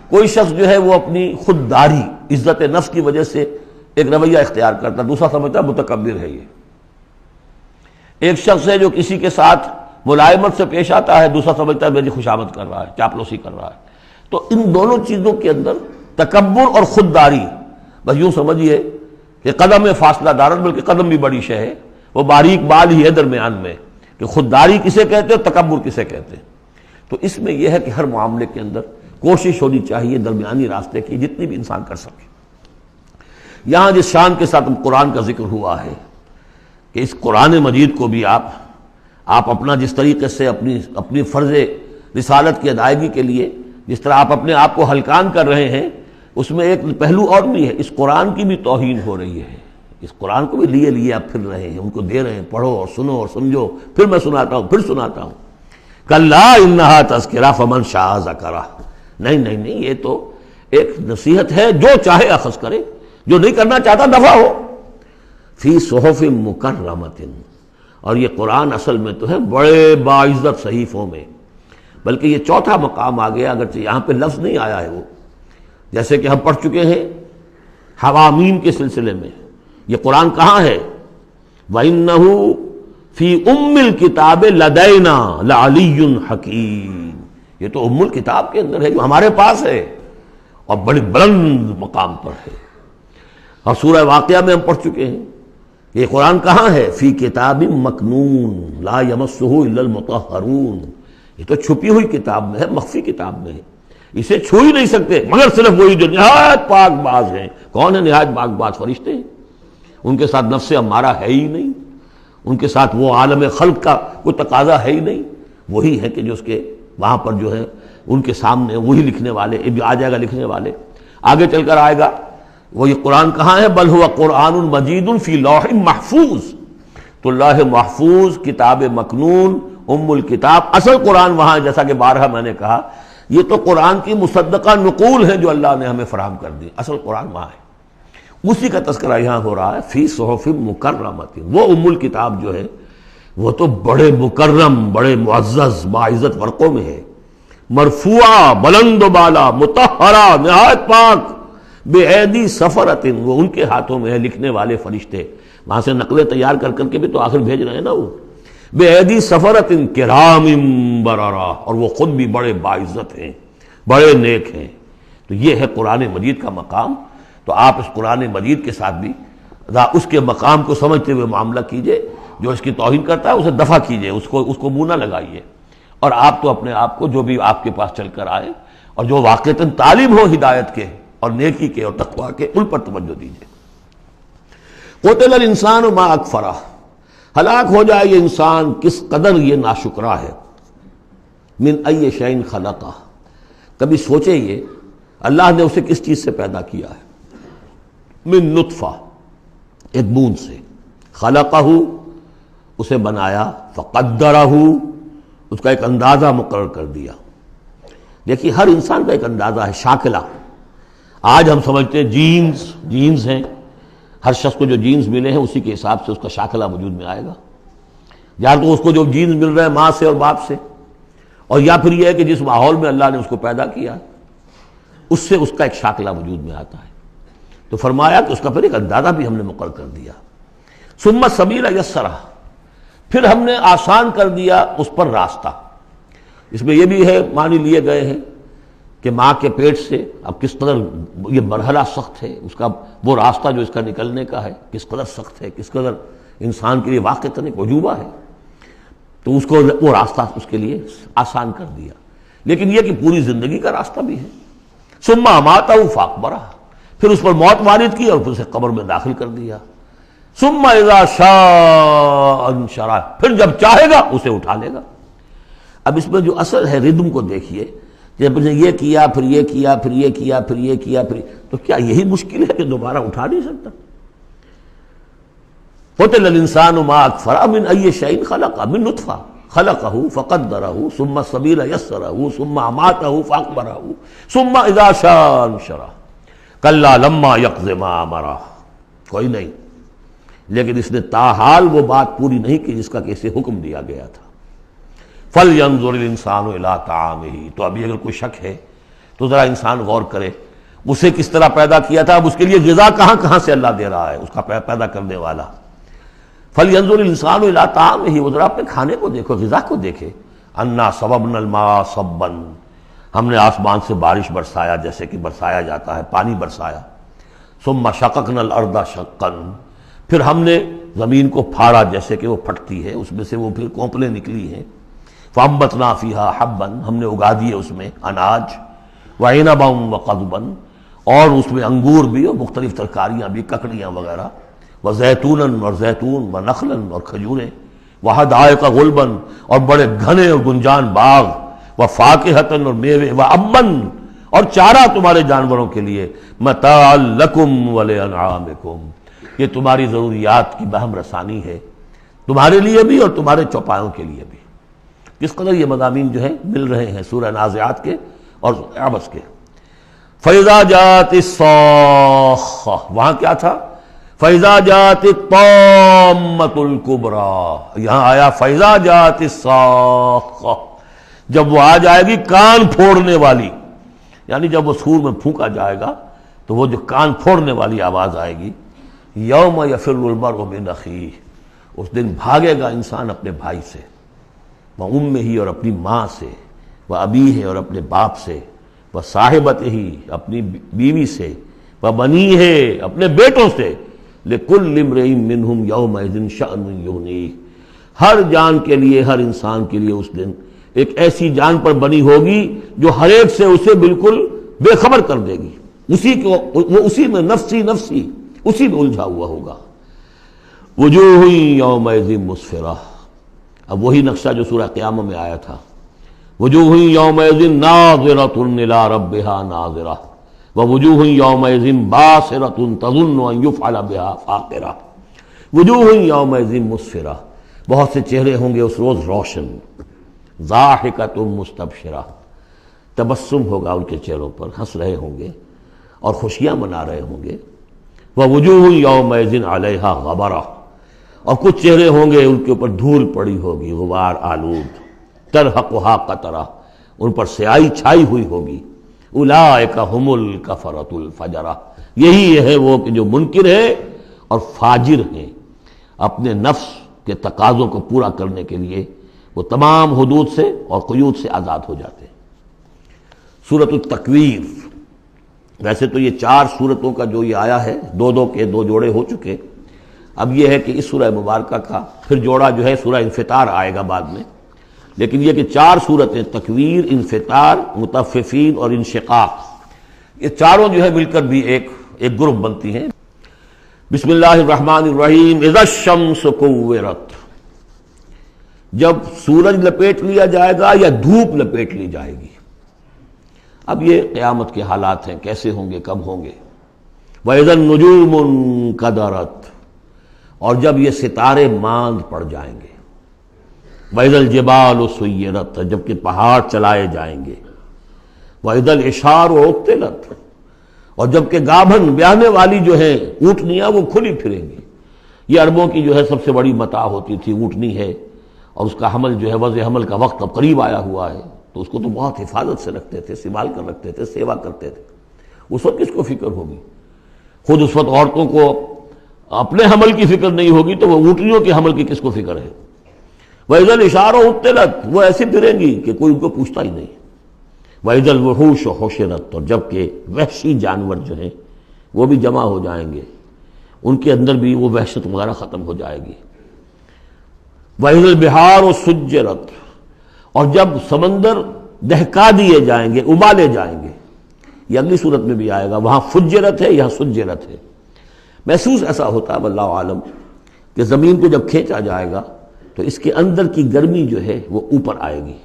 کوئی شخص جو ہے وہ اپنی خودداری، عزت نفس کی وجہ سے ایک رویہ اختیار کرتا، دوسرا سمجھتا متکبر ہے۔ یہ ایک شخص ہے جو کسی کے ساتھ ملائمت سے پیش آتا ہے، دوسرا سمجھتا ہے میری خوشامد کر رہا ہے، چاپلوسی کر رہا ہے۔ تو ان دونوں چیزوں کے اندر تکبر اور خودداری، بس یوں سمجھیے کہ قدم میں فاصلہ دارت، بلکہ قدم بھی بڑی شے ہے، وہ باریک بال ہی ہے درمیان میں کہ خودداری کسے کہتے ہیں اور تکبر کسے کہتے ہیں۔ تو اس میں یہ ہے کہ ہر معاملے کے اندر کوشش ہونی چاہیے درمیانی راستے کی، جتنی بھی انسان کر سکے۔ یہاں جس شان کے ساتھ قرآن کا ذکر ہوا ہے کہ اس قرآن مجید کو بھی آپ اپنا جس طریقے سے اپنی فرض رسالت کی ادائیگی کے لیے جس طرح آپ اپنے آپ کو ہلکان کر رہے ہیں، اس میں ایک پہلو اور بھی ہے، اس قرآن کی بھی توہین ہو رہی ہے۔ اس قرآن کو بھی لیے آپ پھر رہے ہیں، ان کو دے رہے ہیں، پڑھو اور سنو اور سمجھو، پھر میں سناتا ہوں، پھر سناتا ہوں۔ کلا انہا تذکرہ فمن شاء ذکرہ، نہیں، یہ تو ایک نصیحت ہے، جو چاہے اخذ کرے، جو نہیں کرنا چاہتا دفع ہو۔ فی صحف مکرمۃ، اور یہ قرآن اصل میں تو ہے بڑے باعزت صحیفوں میں، بلکہ یہ چوتھا مقام آ گیا، اگرچہ یہاں پہ لفظ نہیں آیا ہے وہ، جیسے کہ ہم پڑھ چکے ہیں حوامیم کے سلسلے میں۔ یہ قرآن کہاں ہے؟ وَإِنَّهُ فِي أُمِّ الْكِتَابِ لَدَيْنَا لَعَلِيٌّ حَكِيمٌ، یہ تو ام الکتاب کے اندر ہے جو ہمارے پاس ہے اور بڑی بلند مقام پر ہے۔ اور سورہ واقعہ میں ہم پڑھ چکے ہیں یہ قرآن کہاں ہے؟ فی کتاب مکنون لا یمسہ الا المطہرون، یہ تو چھپی ہوئی کتاب میں ہے، مخفی کتاب میں ہے، اسے چھو ہی نہیں سکتے مگر صرف وہی جو نہایت پاک باز ہیں۔ کون ہے نہایت پاک باز؟ فرشتے ہیں، ان کے ساتھ نفس امارہ ہے ہی نہیں، ان کے ساتھ وہ عالم خلق کا کوئی تقاضا ہے ہی نہیں، وہی ہے کہ جو اس کے وہاں پر جو ہے ان کے سامنے وہی لکھنے والے، جو آ جائے گا لکھنے والے، آگے چل کر آئے گا۔ وہ یہ قرآن کہاں ہے؟ بل ہوا قرآن مجید فی لوح محفوظ، تو لوح محفوظ، کتاب مکنون، ام الکتاب، اصل قرآن وہاں، جیسا کہ بارہا میں نے کہا یہ تو قرآن کی مصدقہ نقول ہے جو اللہ نے ہمیں فراہم کر دی، اصل قرآن وہاں ہے، اسی کا تذکرہ یہاں ہو رہا ہے فی صحف مکرمۃ۔ وہ ام الکتاب جو ہے وہ تو بڑے مکرم، بڑے معزز باعزت ورقوں میں ہے، مرفوعہ، بلند و بالا، مطہرہ، نہایت پاک، بے ایدی سفرۃ، وہ ان کے ہاتھوں میں ہے، لکھنے والے فرشتے، وہاں سے نقلیں تیار کر کر کے بھی تو آخر بھیج رہے ہیں نا وہ، بے ایدی سفرۃ کرام بررہ، اور وہ خود بھی بڑے باعزت ہیں، بڑے نیک ہیں۔ تو یہ ہے قرآن مجید کا مقام۔ تو آپ اس قرآن مجید کے ساتھ بھی اس کے مقام کو سمجھتے ہوئے معاملہ کیجئے، جو اس کی توہین کرتا ہے اسے دفع کیجئے، اس کو منہ نہ لگائیے، اور آپ تو اپنے آپ کو جو بھی آپ کے پاس چل کر آئے اور جو واقعتاً طالب ہو ہدایت کے اور نیکی کے اور تقویٰ کے، ان پر توجہ دیجئے۔ قتل الانسان ما اکفرہ، ہلاک ہو جائے یہ انسان کس قدر یہ ناشکرا ہے۔ من ای شیء خلقہ، کبھی سوچے یہ اللہ نے اسے کس چیز سے پیدا کیا ہے؟ من نطفہ، ایک بوند سے، خلقہ، اسے بنایا، فقدرہ، اس کا ایک اندازہ مقرر کر دیا۔ دیکھیے ہر انسان کا ایک اندازہ ہے، شاکلہ۔ آج ہم سمجھتے ہیں جینز ہیں، ہر شخص کو جو جینز ملے ہیں اسی کے حساب سے اس کا شاکلہ وجود میں آئے گا، یا تو اس کو جو جینز مل رہے ہیں ماں سے اور باپ سے، اور یا پھر یہ ہے کہ جس ماحول میں اللہ نے اس کو پیدا کیا اس سے اس کا ایک شاکلہ وجود میں آتا ہے۔ تو فرمایا کہ اس کا پھر ایک اندازہ بھی ہم نے مقرر کر دیا۔ ثم السبیل یسرہ، پھر ہم نے آسان کر دیا اس پر راستہ۔ اس میں یہ بھی ہے، معنی لیے گئے ہیں کہ ماں کے پیٹ سے اب کس قدر یہ مرحلہ سخت ہے، اس کا وہ راستہ جو اس کا نکلنے کا ہے کس قدر سخت ہے، کس قدر انسان کے لیے واقعتاً ایک عجوبہ ہے، تو اس کو وہ راستہ اس کے لیے آسان کر دیا۔ لیکن یہ کہ پوری زندگی کا راستہ بھی ہے۔ ثم اماتہ فاقبرہ، پھر اس پر موت وارد کی اور پھر اسے قبر میں داخل کر دیا۔ ثم اذا شاء انشرہ، پھر جب چاہے گا اسے اٹھا لے گا۔ اب اس میں جو اثر ہے ردم کو دیکھیے، جب نے یہ کیا پھر یہ کیا پھر یہ کیا پھر یہ کیا پھر، تو کیا یہی مشکل ہے کہ دوبارہ اٹھا نہیں سکتا؟ قتل الانسان ما اکفرہ من ای شیء خلقہ، من نطفہ خلقہ فقدرہ ثم السبیل یسرہ ثم اماتہ فاقبرہ ثم اذا شاء انشرہ کلا لما یقض ما امرہ۔ کوئی نہیں، لیکن اس نے تاحال وہ بات پوری نہیں کی جس کا کہ اسے حکم دیا گیا تھا۔ فَلْيَنظُرِ الْإِنسَانُ إِلَىٰ طَعَامِهِ، تو ابھی اگر کوئی شک ہے تو ذرا انسان غور کرے اسے کس طرح پیدا کیا تھا، اب اس کے لیے غذا کہاں سے اللہ دے رہا ہے، اس کا پیدا کرنے والا۔ فَلْيَنظُرِ الْإِنسَانُ إِلَىٰ طَعَامِهِ، وہ ذرا اپنے کھانے کو دیکھو، غذا کو دیکھے۔ أَنَّا صَبَبْنَا الْمَاءَ صَبًّا، ہم نے آسمان سے بارش برسایا جیسے کہ برسایا جاتا ہے، پانی برسایا۔ ثُمَّ شَقَقْنَا الْأَرْضَ شَقًّا، پھر ہم نے زمین کو پھاڑا جیسے کہ وہ پھٹتی ہے، اس میں سے وہ پھر کونپلیں نکلی ہیں۔ فَأَنبَتْنَا فِيهَا حَبًّا، ہم نے اگا دیے اس میں اناج، وَعِنَبًا وَقَضْبًا، اور اس میں انگور بھی اور مختلف ترکاریاں بھی، ککڑیاں وغیرہ، وزیتون اور زیتون ونخلا اور کھجوریں وحدائق غلبا اور بڑے گھنے اور گنجان باغ وفاکہۃ اور میوے وابا اور چارہ تمہارے جانوروں کے لیے متاعا لکم ولانعامکم یہ تمہاری ضروریات کی بہم رسانی ہے تمہارے لیے بھی اور تمہارے چوپایوں کے لیے بھی. کس قدر یہ مضامین جو ہے مل رہے ہیں سورہ نازعات کے اور عبس کے. فَإِذَا جَاءَتِ الصَّاخَّةُ وہاں کیا تھا؟ فَإِذَا جَاءَتِ الطَّامَّةُ الْكُبْرَى یہاں آیا فَإِذَا جَاءَتِ الصَّاخَّةُ جب وہ آ جائے گی کان پھوڑنے والی یعنی جب وہ سور میں پھونکا جائے گا تو وہ جو کان پھوڑنے والی آواز آئے گی. یوم یفر المرء من اخیہ اس دن بھاگے گا انسان اپنے بھائی سے وامہ اور اپنی ماں سے وابیہ اور اپنے باپ سے وصاحبتہ اپنی بیوی سے وبنیہ اپنے بیٹوں سے لکل امرئ منہم یومئذ شأن یغنیہ ہر جان کے لیے ہر انسان کے لیے اس دن ایک ایسی جان پر بنی ہوگی جو ہر ایک سے اسے بالکل بے خبر کر دے گی وہ اسی میں نفسی نفسی اسی میں الجھا ہوا ہوگا. وجوہ یومئذ مسفرہ اب وہی نقشہ جو سورہ قیامہ میں آیا تھا. وجوہ یومئذ ناظرۃ الی ربہا ناظرہ ووجوہ یومئذ باسرۃ تظن ان یفعل بہا فاقرہ. وجوہ یومئذ مسفرہ بہت سے چہرے ہوں گے اس روز روشن. ضاحکۃ مستبشرہ تبسم ہوگا ان کے چہروں پر ہنس رہے ہوں گے اور خوشیاں منا رہے ہوں گے. ووجوہ یومئذ علیہا غبرہ اور کچھ چہرے ہوں گے ان کے اوپر دھول پڑی ہوگی غبار آلود. ترہقھا قطرہ ان پر سیاہی چھائی ہوئی ہوگی. اولئک ھم الکفرۃ الفجرہ یہی ہے وہ کہ جو منکر ہے اور فاجر ہیں اپنے نفس کے تقاضوں کو پورا کرنے کے لیے وہ تمام حدود سے اور قیود سے آزاد ہو جاتے ہیں. سورۃ التکویر ویسے تو یہ 4 سورتوں کا جو یہ آیا ہے 2 کے 2 جوڑے ہو چکے. اب یہ ہے کہ اس سورہ مبارکہ کا پھر جوڑا جو ہے سورہ انفطار آئے گا بعد میں. لیکن یہ کہ 4 سورتیں تکویر انفطار مطففین اور انشقاق یہ چاروں جو ہے مل کر بھی ایک گروپ بنتی ہیں. بسم اللہ الرحمن الرحیم. اذا الشمس کورت جب سورج لپیٹ لیا جائے گا یا دھوپ لپیٹ لی جائے گی. اب یہ قیامت کے حالات ہیں کیسے ہوں گے کب ہوں گے. وَإِذَا النُّجُومُ انْكَدَرَتْ اور جب یہ ستارے ماند پڑ جائیں گے. وَإِذَا الْجِبَالُ سُيِّرَتْ جبکہ پہاڑ چلائے جائیں گے. وَإِذَا الْعِشَارُ عُطِّلَتْ اور جبکہ گابھن بیاہنے والی جو ہے اونٹنیاں وہ کھلی پھریں گی. یہ عربوں کی جو ہے سب سے بڑی متاع ہوتی تھی اونٹنی ہے اور اس کا حمل جو ہے وضع حمل کا وقت اب قریب آیا ہوا ہے تو اس کو تو بہت حفاظت سے رکھتے تھے سنبھال کر رکھتے تھے سیوا کرتے تھے. اس وقت کس کو فکر ہوگی. خود اس وقت عورتوں کو اپنے حمل کی فکر نہیں ہوگی تو وہ اونٹنیوں کے حمل کی کس کو فکر ہے. وَإِذَا الْعِشَارُ عُطِّلَتْ وہ ایسی پھریں گی کہ کوئی ان کو پوچھتا ہی نہیں. وَإِذَا الْوُحُوشُ حُشِرَتْ اور جبکہ وحشی جانور جو ہیں وہ بھی جمع ہو جائیں گے ان کے اندر بھی وہ وحشت وغیرہ ختم ہو جائے گی. وَإِذَا الْبِحَارُ سُجِّرَتْ اور جب سمندر دہکا دیے جائیں گے ابالے جائیں گے. یہ اگلی صورت میں بھی آئے گا وہاں فجرت ہے یہاں سجرت ہے. محسوس ایسا ہوتا ہے واللہ عالم کہ زمین کو جب کھینچا جائے گا تو اس کے اندر کی گرمی جو ہے وہ اوپر آئے گی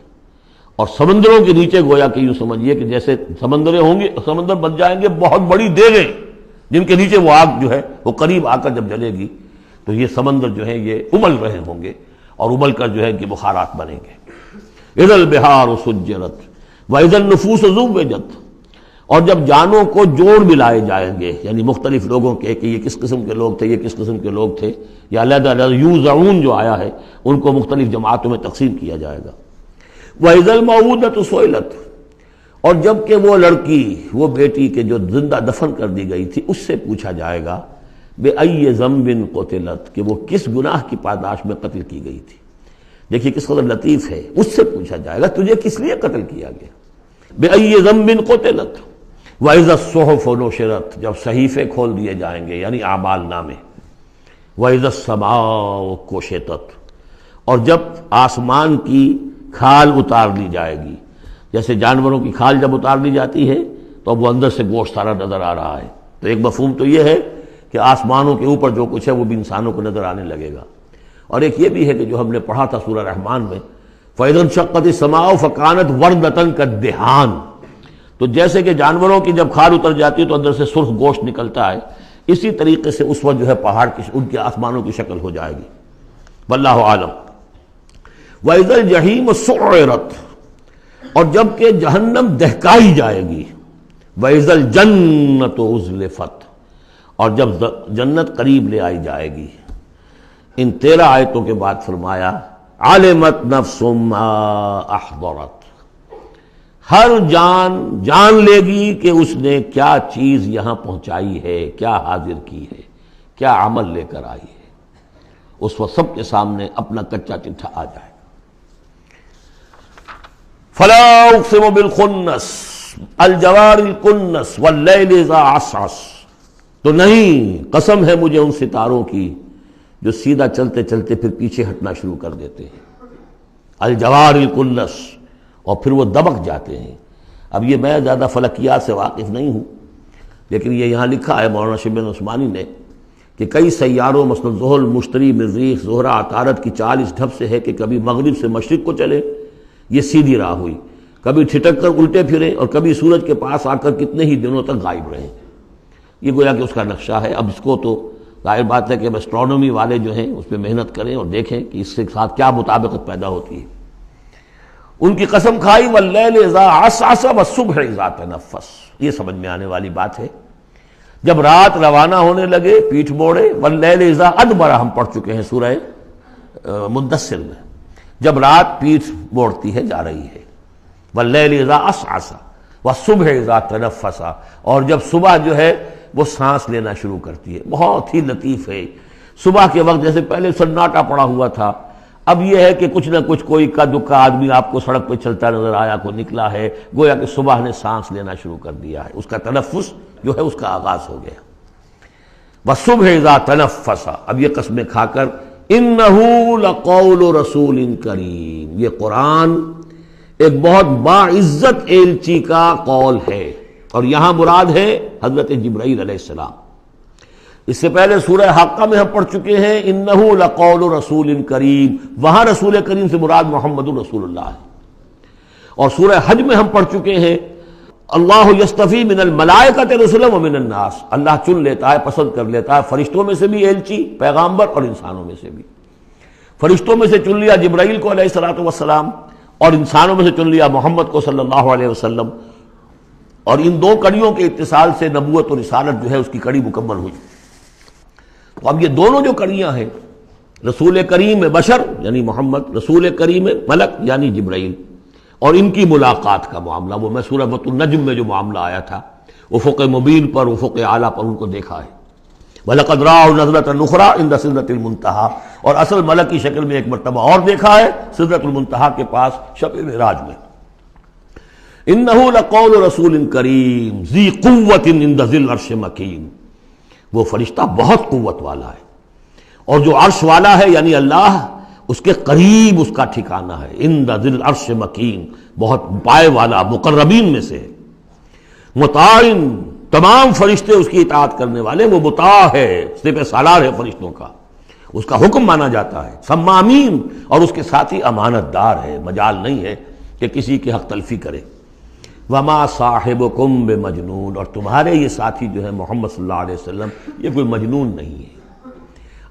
اور سمندروں کے نیچے گویا کہ یوں سمجھیے کہ جیسے سمندریں ہوں گے سمندر بن جائیں گے بہت بڑی دیگیں جن کے نیچے وہ آگ جو ہے وہ قریب آ کر جب جلے گی تو یہ سمندر جو ہے یہ ابل رہے ہوں گے اور ابل کر جو ہے کہ بخارات بنیں گے. اذا البحار سجرت واذا النفوس زوجت اور جب جانوں کو جوڑ ملائے جائیں گے یعنی مختلف لوگوں کے کہ یہ کس قسم کے لوگ تھے یہ کس قسم کے لوگ تھے یا علیحدہ علیحدہ یوزعون جو آیا ہے ان کو مختلف جماعتوں میں تقسیم کیا جائے گا. وَإِذَا الْمَوْءُودَةُ سُئِلَتْ اور جب کہ وہ لڑکی وہ بیٹی کے جو زندہ دفن کر دی گئی تھی اس سے پوچھا جائے گا بِأَيِّ ذَنبٍ قُتِلَتْ کہ وہ کس گناہ کی پاداش میں قتل کی گئی تھی. دیکھیے کس قدر لطیف ہے. اس سے پوچھا جائے گا تجھے کس لیے قتل کیا گیا. بِأَيِّ ذَنبٍ قُتِلَتْ وَإِذَا الصُّحُفُ نُشِرَتْ جب صحیفے کھول دیے جائیں گے یعنی اعمال نامے. وَإِذَا السَّمَاءُ كُشِطَتْ اور جب آسمان کی کھال اتار لی جائے گی. جیسے جانوروں کی کھال جب اتار لی جاتی ہے تو اب وہ اندر سے گوشت سارا نظر آ رہا ہے تو ایک مفہوم تو یہ ہے کہ آسمانوں کے اوپر جو کچھ ہے وہ بھی انسانوں کو نظر آنے لگے گا۔ اور ایک یہ بھی ہے کہ جو ہم نے پڑھا تھا سورہ رحمان میں، فَإِذَا انشَقَّتِ السَّمَاءُ فَكَانَتْ وَرْدَةً كَالدِّهَانِ، تو جیسے کہ جانوروں کی جب کھال اتر جاتی ہے تو اندر سے سرخ گوشت نکلتا ہے، اسی طریقے سے اس وقت جو ہے پہاڑ کی ان کے آسمانوں کی شکل ہو جائے گی۔ واللہ عالم۔ وَإِذَا الْجَحِيمُ سُعِّرَتْ، اور جب کہ جہنم دہکائی جائے گی۔ وَإِذَا الْجَنَّةُ أُزْلِفَتْ، اور جب جنت قریب لے آئی جائے گی۔ ان 13 آیتوں کے بعد فرمایا عَلِمَتْ نَفْسٌ مَّا أَحْضَرَتْ، ہر جان جان لے گی کہ اس نے کیا چیز یہاں پہنچائی ہے، کیا حاضر کی ہے، کیا عمل لے کر آئی ہے۔ اس وقت سب کے سامنے اپنا کچا چٹھا آ جائے۔ فَلَا أُقْسِمُ بِالْخُنَّسِ الْجَوَارِ الْكُنَّسِ وَاللَّيْلِ إِذَا عَسْعَسَ، تو نہیں، قسم ہے مجھے ان ستاروں کی جو سیدھا چلتے چلتے پھر پیچھے ہٹنا شروع کر دیتے ہیں۔ الجوار الکنس، اور پھر وہ دبک جاتے ہیں۔ اب یہ میں زیادہ فلکیات سے واقف نہیں ہوں، لیکن یہ یہاں لکھا ہے مولانا شبلی عثمانی نے کہ کئی سیاروں مثلا زحل، مشتری، مریخ، زہرہ، عطارد کی چال اس ڈھب سے ہے کہ کبھی مغرب سے مشرق کو چلے، یہ سیدھی راہ ہوئی، کبھی ٹھٹک کر الٹے پھرے، اور کبھی سورج کے پاس آ کر کتنے ہی دنوں تک غائب رہے۔ یہ گویا کہ اس کا نقشہ ہے۔ اب اس کو تو ظاہر بات ہے کہ ایسٹرونومی والے جو ہیں اس پہ محنت کریں اور دیکھیں کہ اس کے ساتھ کیا مطابقت پیدا ہوتی ہے۔ ان کی قسم کھائی واللیل اذا عسعس والصبح اذا تنفس، یہ سمجھ میں آنے والی بات ہے۔ جب رات روانہ ہونے لگے، پیٹھ موڑے، واللیل اذا ادبر ہم پڑھ چکے ہیں سورہ مدثر میں، جب رات پیٹھ موڑتی ہے جا رہی ہے۔ واللیل اذا عسعس والصبح اذا تنفس، اور جب صبح جو ہے وہ سانس لینا شروع کرتی ہے۔ بہت ہی لطیف ہے۔ صبح کے وقت جیسے پہلے سناٹا پڑا ہوا تھا، اب یہ ہے کہ کچھ نہ کچھ کوئی کا دکا آدمی آپ کو سڑک پہ چلتا نظر آیا، کو نکلا ہے، گویا کہ صبح نے سانس لینا شروع کر دیا ہے، اس کا تنفس جو ہے اس کا آغاز ہو گیا۔ وَالصُّبْحِ إِذَا تَنَفَّسَ، اب یہ قسمیں کھا کر إِنَّهُ لَقَوْلُ رَسُولٍ کریم، یہ قرآن ایک بہت باعزت ایلچی کا قول ہے، اور یہاں مراد ہے حضرت جبرائیل علیہ السلام۔ اس سے پہلے سورہ حاقہ میں ہم پڑھ چکے ہیں انہ لقول رسول کریم، وہاں رسول کریم سے مراد محمد رسول اللہ ہے۔ اور سورہ حج میں ہم پڑھ چکے ہیں اللہ یصطفی من الملائکۃ رسلا ومن الناس، اللہ چن لیتا ہے، پسند کر لیتا ہے فرشتوں میں سے بھی ایلچی، پیغامبر، اور انسانوں میں سے بھی۔ فرشتوں میں سے چن لیا جبرائیل کو علیہ الصلوۃ والسلام، اور انسانوں میں سے چن لیا محمد کو صلی اللہ علیہ وسلم، اور ان دو کڑیوں کے اتصال سے نبوت اور رسالت جو ہے اس کی کڑی مکمل ہوئی۔ تو اب یہ دونوں جو کڑیاں ہیں، رسول کریم بشر یعنی محمد، رسول کریم ملک یعنی جبرائیل، اور ان کی ملاقات کا معاملہ، وہ میں سورہ النجم میں جو معاملہ آیا تھا، افق مبین پر، افق اعلیٰ پر ان کو دیکھا ہے۔ وَلَقَدْ رَآهُ نَزْلَةً أُخْرَىٰ عِندَ سِدْرَةِ الْمُنتَهَىٰ، اور اصل ملک کی شکل میں ایک مرتبہ اور دیکھا ہے سدرۃ المنتہا کے پاس شب معراج میں۔ إِنَّهُ لَقَوْلُ رَسُولٍ كَرِيمٍ ذِي قُوَّةٍ عِندَ ذِي الْعَرْشِ مَكِينٍ، وہ فرشتہ بہت قوت والا ہے، اور جو عرش والا ہے یعنی اللہ، اس کے قریب اس کا ٹھکانہ ہے۔ عند ذی العرش مکین، بہت پائے والا، مقربین میں سے۔ مطاع، تمام فرشتے اس کی اطاعت کرنے والے، وہ مطاع ہے، سپہ سالار ہے فرشتوں کا، اس کا حکم مانا جاتا ہے۔ سمامین، اور اس کے ساتھ ہی امانت دار ہے، مجال نہیں ہے کہ کسی کی حق تلفی کرے۔ وما صاحبکم بمجنون، اور تمہارے یہ ساتھی جو ہے محمد صلی اللہ علیہ وسلم، یہ کوئی مجنون نہیں ہے۔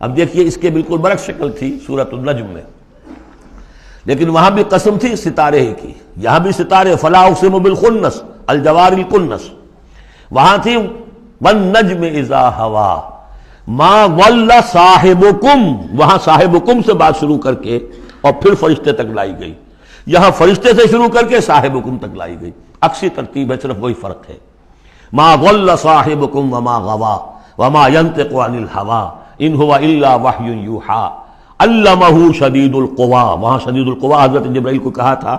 اب دیکھیے اس کے بالکل برعکس شکل تھی سورۃ النجم میں، لیکن وہاں بھی قسم تھی ستارے ہی کی، یہاں بھی ستارے، فلا اقسم بالخنس الجوار الکنس، وہاں تھی والنجم اذا ہوا ما ضل صاحبکم، وہاں صاحبکم سے بات شروع کر کے اور پھر فرشتے تک لائی گئی، یہاں فرشتے سے شروع کر کے صاحبکم تک لائی گئی، عکسی ترتیب ہے، صرف وہی فرق ہے۔ ما ضل صاحبکم وما غوا وما ينطق عن الهوى ان هو الا وحی یوحی علمہ شدید القویٰ، وہاں شدید القویٰ حضرت جبرائیل کو کہا تھا،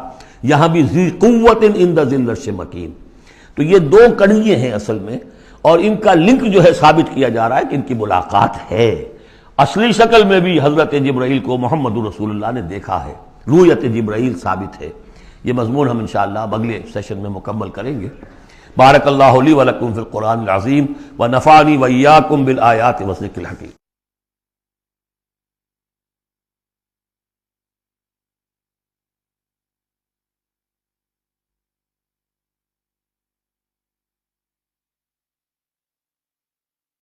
یہاں بھی ذی قوت عند ذی العرش مکین۔ تو یہ دو کڑیے ہیں اصل میں، اور ان کا لنک جو ہے ثابت کیا جا رہا ہے کہ ان کی ملاقات ہے۔ اصلی شکل میں بھی حضرت جبرائیل کو محمد رسول اللہ نے دیکھا ہے، رؤیت جبرائیل ثابت ہے۔ یہ مضمون ہم انشاءاللہ اگلے سیشن میں مکمل کریں گے۔ بارک اللہ لی ولکم فی القرآن العظیم ونفعنی وإیاکم بالآیات والذکر الحکیم۔